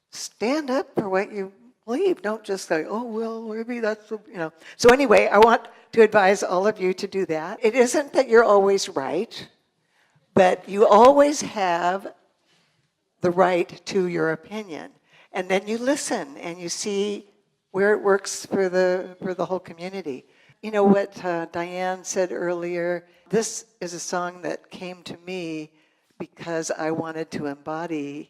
stand up for what you believe. Don't just say, oh, well, maybe that's, you know. So anyway, I want to advise all of you to do that. It isn't that you're always right, but you always have the right to your opinion. And then you listen and you see where it works for the whole community. You know what Diane said earlier? This is a song that came to me because I wanted to embody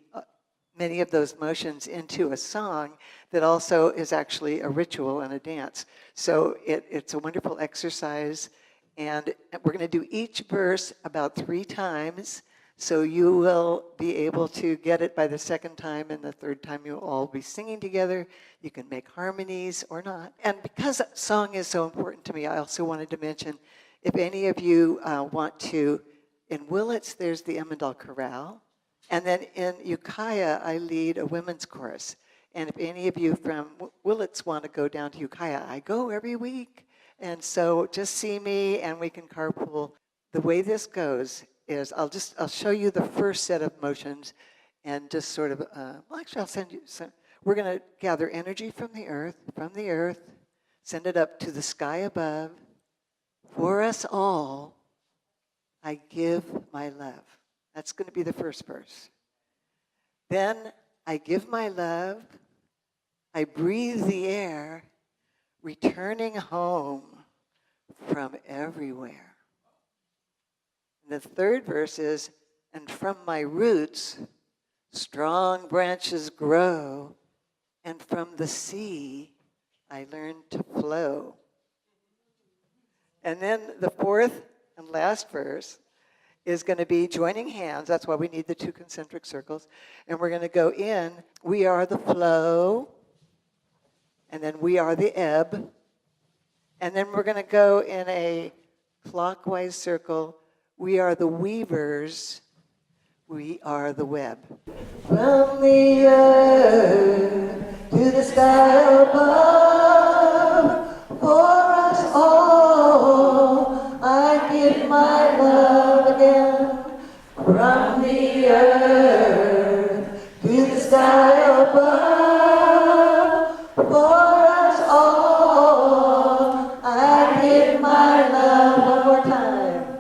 many of those motions into a song that also is actually a ritual and a dance. So it's a wonderful exercise, and we're going to do each verse about 3 times, so you will be able to get it by the second time, and the third time you'll all be singing together. You can make harmonies or not. And because song is so important to me, I also wanted to mention, if any of you want to, in Willits, there's the Emmendale Chorale. And then in Ukiah, I lead a women's chorus. And if any of you from Willits want to go down to Ukiah, I go every week. And so just see me and we can carpool. The way this goes is I'll show you the first set of motions and just sort of, well, actually I'll send you some. We're going to gather energy from the earth, send it up to the sky above. For us all, I give my love. That's going to be the first verse. Then I give my love, I breathe the air, returning home from everywhere. And the third verse is, and from my roots, strong branches grow, and from the sea, I learn to flow. And then the fourth and last verse is going to be joining hands. That's why we need the 2 concentric circles. And we're going to go in, we are the flow, and then we are the ebb. And then we're going to go in a clockwise circle, we are the weavers, we are the web. From the earth to the sky above, for us all, I give my love again. From the earth to the sky above, for us all, I give my love. One more time.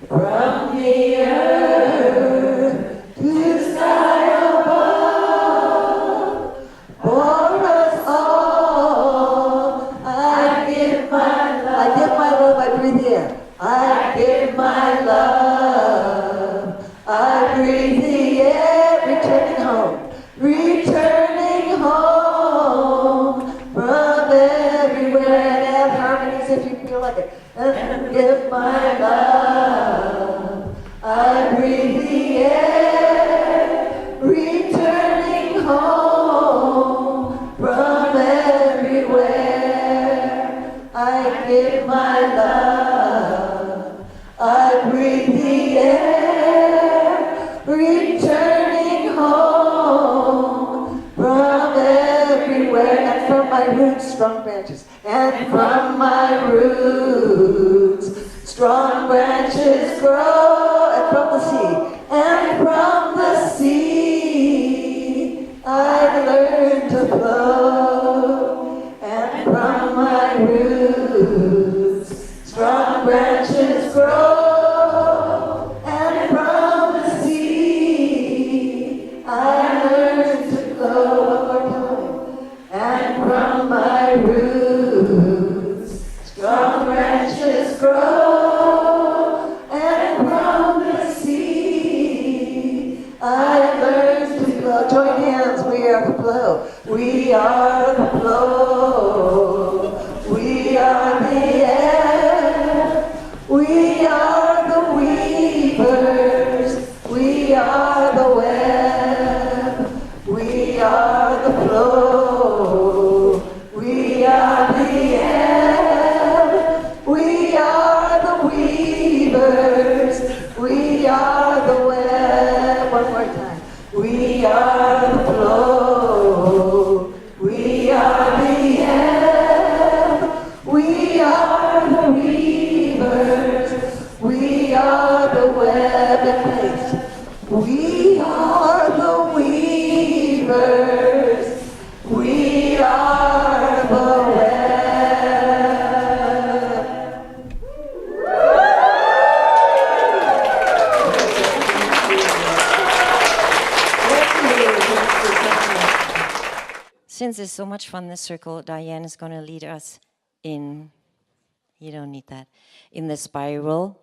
From the earth to the sky above, for us all, I give my love. I give my love, I breathe the air. I give my love, I breathe the air, returning home from everywhere. And add harmonies if you feel like it. And give my love, I breathe the air, returning home from everywhere. I give my love, I breathe the air, returning home from everywhere. And from my roots, strong branches. And from my roots, strong branches grow. And from the sea, I learn to flow. And from my roots, strong branches grow. And from the sea, I learn to flow. One more time. And from my roots, strong branches grow. And from the sea, I learn to flow. Join hands, we are the flow. We are the flow. We are the air. We are the weavers. We are the web. We are the flow. We are the air. We are the weavers. We are the web. One more time. We are the flow. We are the air. We are the weavers. We are the web and place. We are the weavers. We are the web. Since it's so much fun, this circle, Diane is going to lead us in, you don't need that, in the spiral.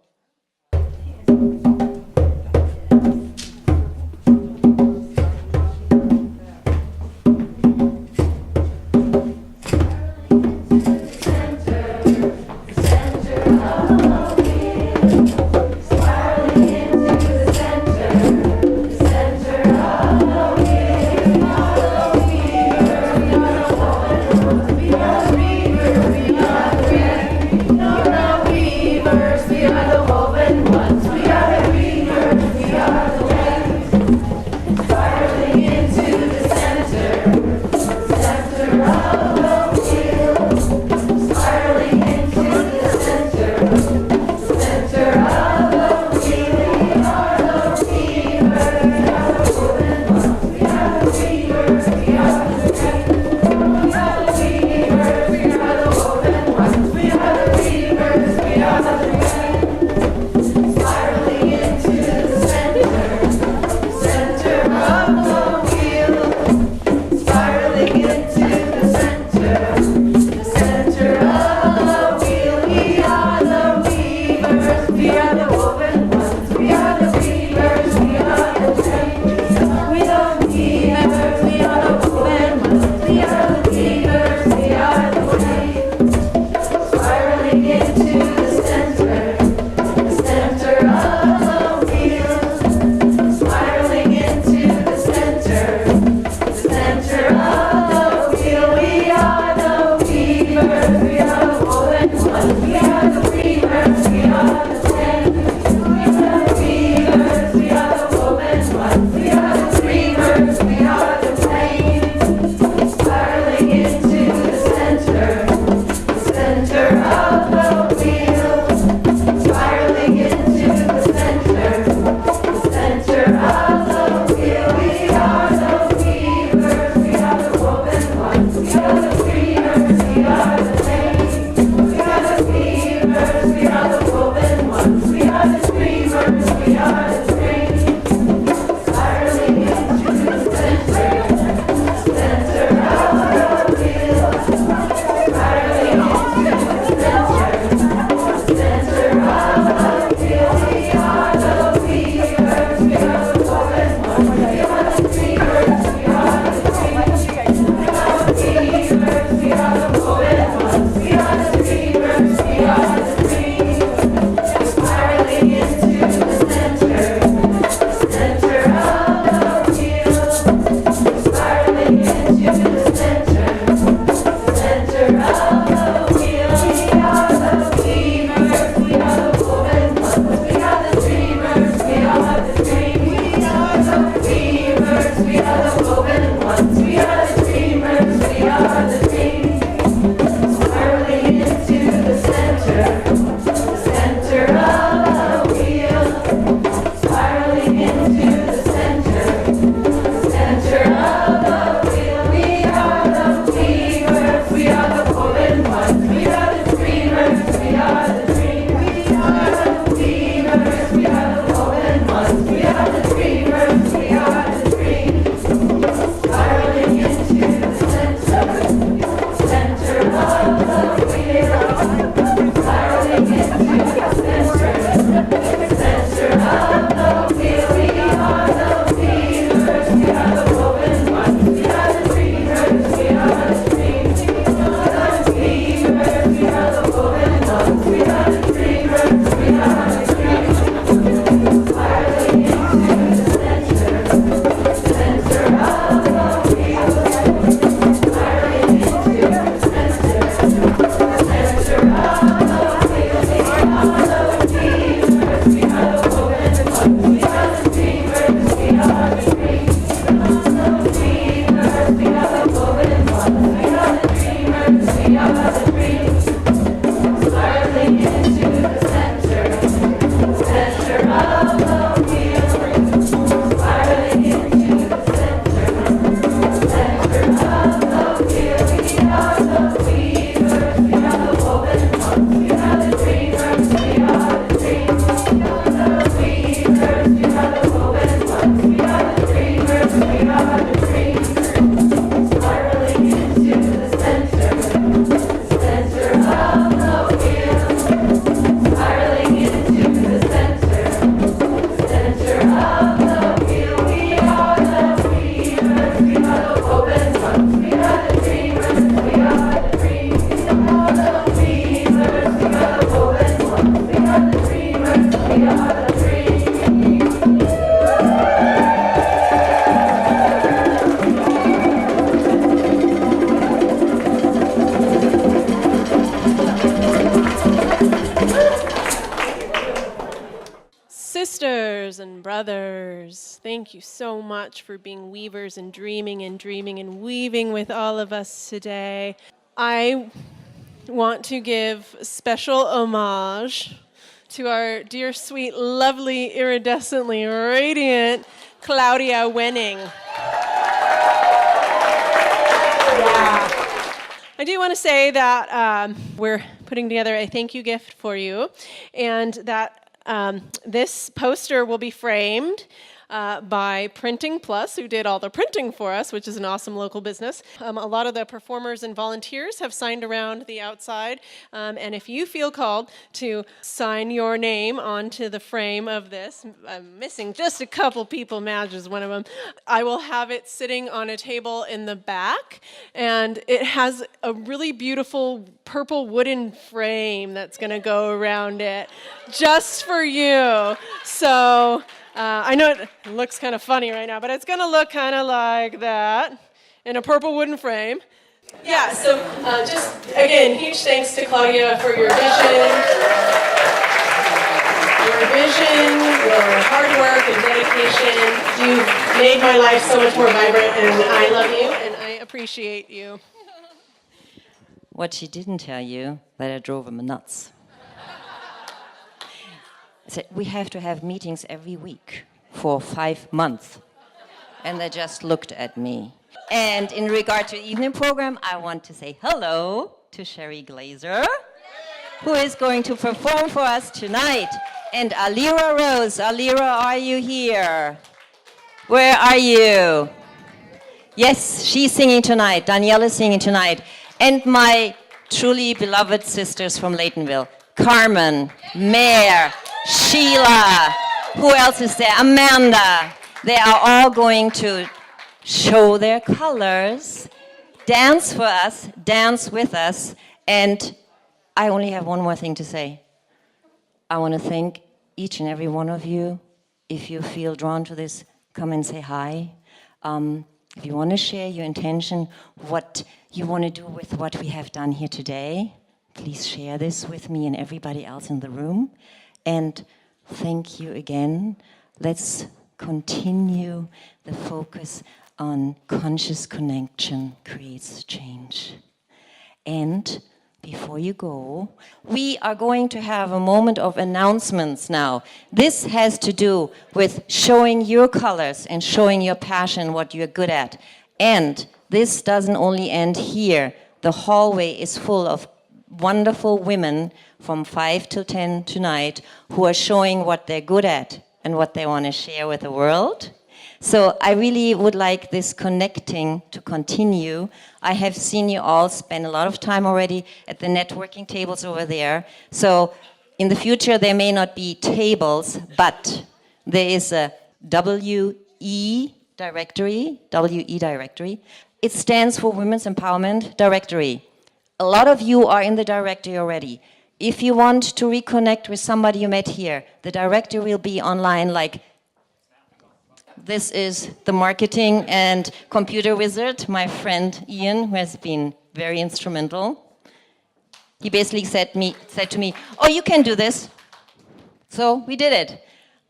weavers. Thank you so much for being weavers and dreaming and dreaming and weaving with all of us today. I want to give special homage to our dear, sweet, lovely, iridescently radiant Claudia Wenning. I do want to say that we're putting together a thank you gift for you, and that this poster will be framed by Printing Plus, who did all the printing for us, which is an awesome local business. A lot of the performers and volunteers have signed around the outside, and if you feel called to sign your name onto the frame of this, I'm missing just a couple people, Madge is one of them, I will have it sitting on a table in the back, and it has a really beautiful purple wooden frame that's going to go around it, just for you. So I know it looks kind of funny right now, but it's going to look kind of like that in a purple wooden frame. Yeah, so just, again, huge thanks to Claudia for your vision, your hard work and dedication. You've made my life so much more vibrant, and I love you, and I appreciate you. What she didn't tell you, that I drove him nuts. I said, we have to have meetings every week for 5 months. And they just looked at me. And in regard to the evening program, I want to say hello to Sherry Glazer, who is going to perform for us tonight. And Alira Rose. Alira, are you here? Where are you? Yes, she's singing tonight. Danielle is singing tonight. And my truly beloved sisters from Laytonville, Carmen, Mare, Sheila, who else is there? Amanda. They are all going to show their colors, dance for us, dance with us, and I only have one more thing to say. I want to thank each and every one of you. If you feel drawn to this, come and say hi. If you want to share your intention, what you want to do with what we have done here today, please share this with me and everybody else in the room. And thank you again. Let's continue the focus on conscious connection creates change. And before you go, we are going to have a moment of announcements now. This has to do with showing your colors and showing your passion, what you're good at. And this doesn't only end here. The hallway is full of wonderful women from 5 to 10 tonight who are showing what they're good at and what they want to share with the world. So I really would like this connecting to continue. I have seen you all spend a lot of time already at the networking tables over there. So in the future, there may not be tables, but there is a WE directory. It stands for Women's Empowerment Directory. A lot of you are in the directory already. If you want to reconnect with somebody you met here, the directory will be online like this is the marketing and computer wizard, my friend Ian, who has been very instrumental. He basically said to me, oh, you can do this. So we did it.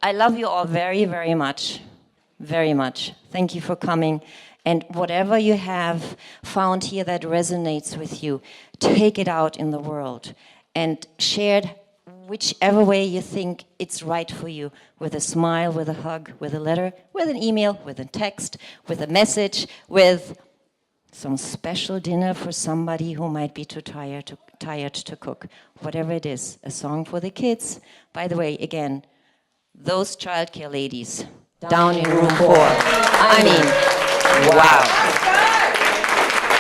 I love you all very, very much. Very much. Thank you for coming. And whatever you have found here that resonates with you, take it out in the world and share it whichever way you think it's right for you, with a smile, with a hug, with a letter, with an email, with a text, with a message, with some special dinner for somebody who might be too tired to cook. Whatever it is, a song for the kids. By the way, again, those childcare ladies down in room 4. I mean, wow.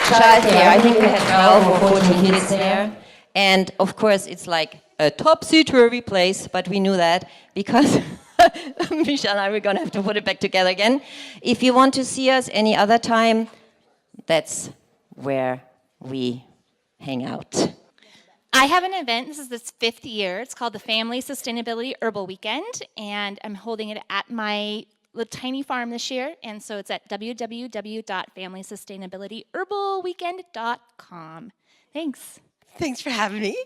Childcare, I think we had 12 or 14 kids there. And of course, it's like a topsy-turvy place, but we knew that because Michelle and I were going to have to put it back together again. If you want to see us any other time, that's where we hang out. I have an event. This is this 5th year. It's called the Family Sustainability Herbal Weekend, and I'm holding it at my little tiny farm this year. And so it's at www.familysustainabilityherbalweekend.com. Thanks. Thanks for having me.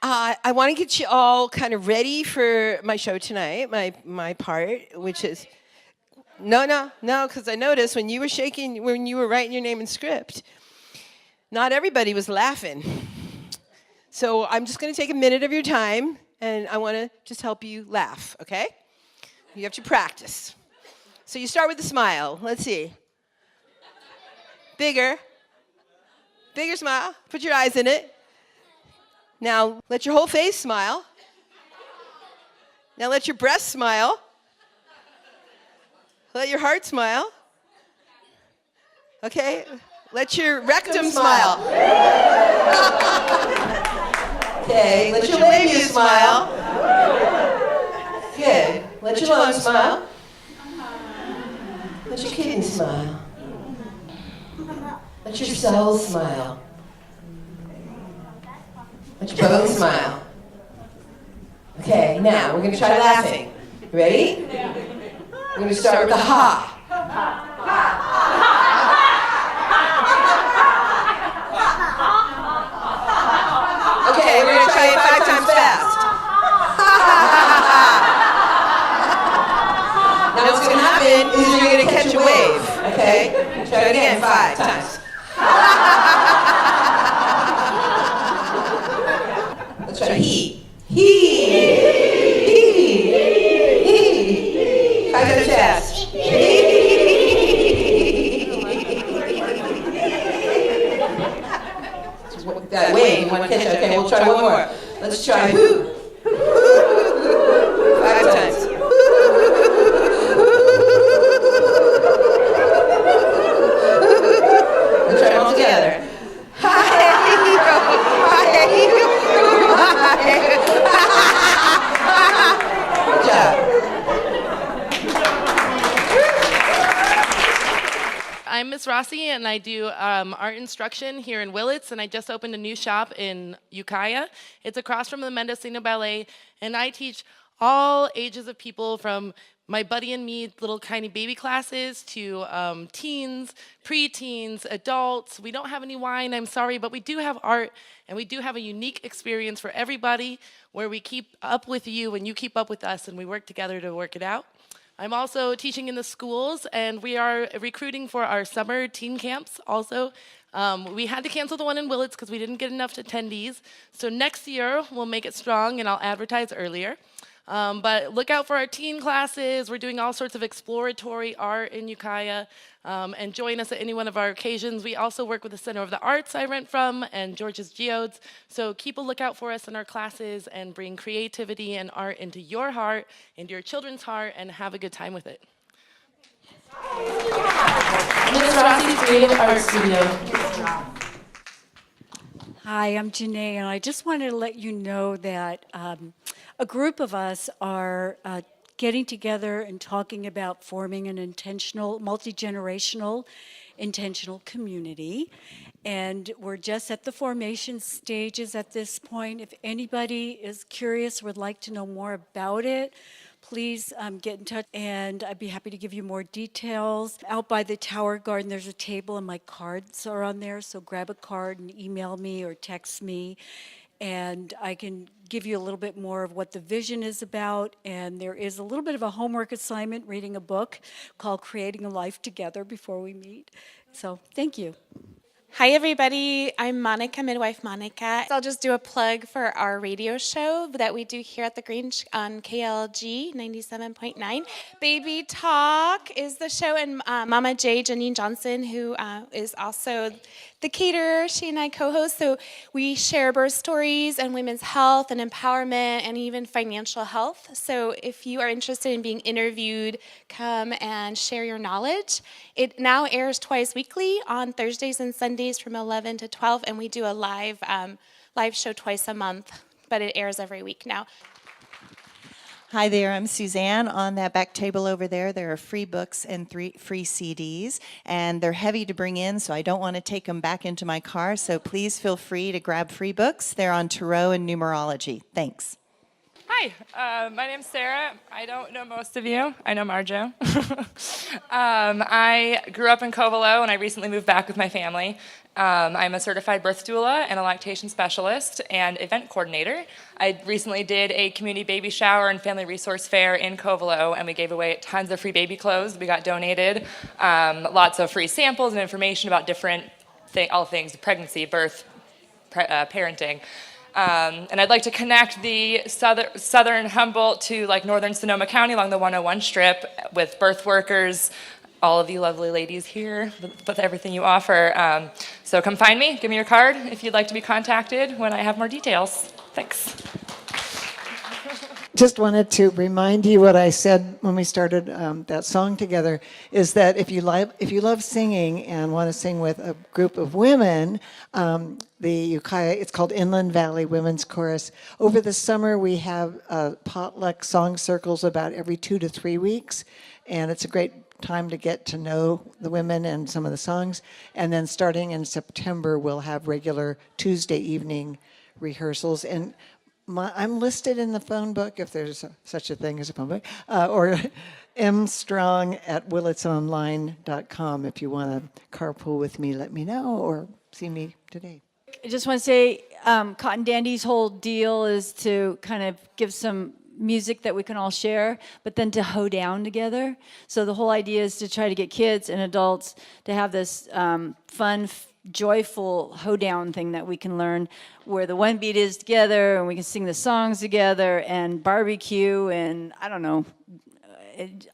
I want to get you all kind of ready for my show tonight, my part, which is... No, because I noticed when you were shaking, when you were writing your name in script, not everybody was laughing. So I'm just going to take a minute of your time, and I want to just help you laugh, okay? You have to practice. So you start with a smile. Let's see. Bigger smile. Put your eyes in it. Now, let your whole face smile. Now let your breast smile. Let your heart smile. Okay? Let your rectum smile. Okay, let your labia smile. Good. Let your lungs smile. Let your kidney smile. Let your cells smile. Let your bones smile. Okay, now we're going to try laughing. Ready? We're going to start with the ha. Okay, we're going to try it 5 times fast. Now what's going to happen is you're going to catch a wave. Okay? Try it again 5 times. Let's try he. Try to chest. That wave, you want to catch it. Okay, we'll try one more. Let's try who. 5 times. Let's try them all together. Good job. I'm Miss Rossi, and I do art instruction here in Willits, and I just opened a new shop in Ukiah. It's across from the Mendocino Ballet, and I teach all ages of people from my buddy and me little tiny baby classes to teens, preteens, adults. We don't have any wine, I'm sorry, but we do have art, and we do have a unique experience for everybody where we keep up with you and you keep up with us, and we work together to work it out. I'm also teaching in the schools, and we are recruiting for our summer teen camps also. We had to cancel the one in Willits because we didn't get enough attendees. So next year, we'll make it strong, and I'll advertise earlier. But look out for our teen classes. We're doing all sorts of exploratory art in Ukiah, and join us at any one of our occasions. We also work with the Center of the Arts I rent from and George's Geodes. So keep a lookout for us in our classes and bring creativity and art into your heart, into your children's heart, and have a good time with it. Miss Rossi's Creative Art Studio. Hi, I'm Janae, and I just wanted to let you know that a group of us are getting together and talking about forming an intentional, multi-generational, intentional community. And we're just at the formation stages at this point. If anybody is curious, would like to know more about it, please get in touch, and I'd be happy to give you more details. Out by the Tower Garden, there's a table, and my cards are on there, so grab a card and email me or text me, and I can give you a little bit more of what the vision is about. And there is a little bit of a homework assignment, reading a book called Creating a Life Together before we meet. So thank you. Hi, everybody. I'm Monica, Midwife Monica. I'll just do a plug for our radio show that we do here at the Grange on KLG 97.9. Baby Talk is the show, and Mama J, Janine Johnson, who is also the caterer, she and I co-host. So we share birth stories and women's health and empowerment and even financial health. So if you are interested in being interviewed, come and share your knowledge. It now airs twice weekly on Thursdays and Sundays from 11 to 12, and we do a live show twice a month, but it airs every week now. Hi there, I'm Suzanne. On that back table over there are free books and 3 free CDs, and they're heavy to bring in, so I don't want to take them back into my car, so please feel free to grab free books. They're on tarot and numerology. Thanks. Hi, Hi, my name's Sarah. I don't know most of you. I know Marjo. I grew up in Covelo, and I recently moved back with my family. I'm a certified birth doula and a lactation specialist and event coordinator. I recently did a community baby shower and family resource fair in Covelo, and we gave away tons of free baby clothes. We got donated, lots of free samples and information about different all things pregnancy, birth, parenting. And I'd like to connect the southern Humboldt to like northern Sonoma County along the 101 strip with birth workers, all of you lovely ladies here with everything you offer. So come find me, give me your card if you'd like to be contacted when I have more details. Thanks. Just wanted to remind you what I said when we started that song together, is that if you love singing and want to sing with a group of women, the Ukiah, it's called Inland Valley Women's Chorus. Over the summer, we have potluck song circles about every 2 to 3 weeks, and it's a great time to get to know the women and some of the songs. And then starting in September, we'll have regular Tuesday evening rehearsals. And I'm listed in the phone book, if there's such a thing as a phone book, or mstrong@willitsonline.com. If you want to carpool with me, let me know, or see me today. I just want to say Cotton Dandy's whole deal is to kind of give some music that we can all share, but then to hoe down together. So the whole idea is to try to get kids and adults to have this fun, joyful hoedown thing that we can learn, where the one beat is together and we can sing the songs together and barbecue and I don't know,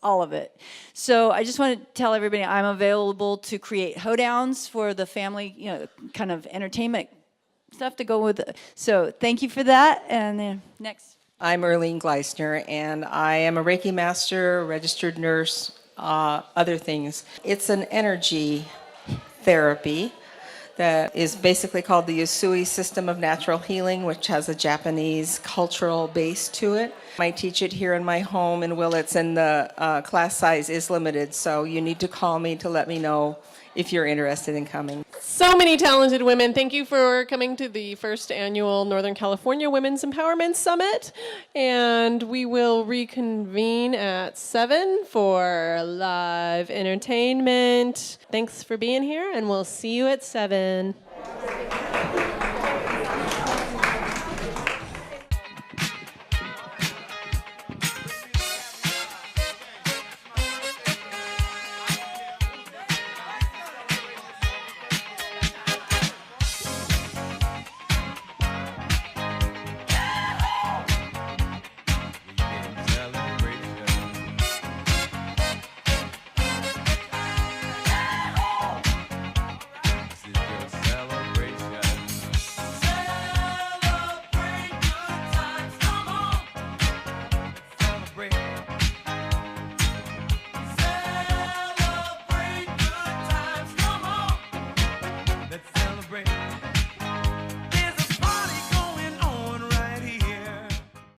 all of it. So I just want to tell everybody I'm available to create hoedowns for the family, kind of entertainment stuff to go with it. So thank you for that. And then next. I'm Earlene Gleisner, and I am a Reiki master, registered nurse, other things. It's an energy therapy that is basically called the Usui System of Natural Healing, which has a Japanese cultural base to it. I teach it here in my home in Willits, and the class size is limited, so you need to call me to let me know if you're interested in coming. So many talented women. Thank you for coming to the first annual Northern California Women's Empowerment Summit. And we will reconvene at 7 for live entertainment. Thanks for being here, and we'll see you at 7.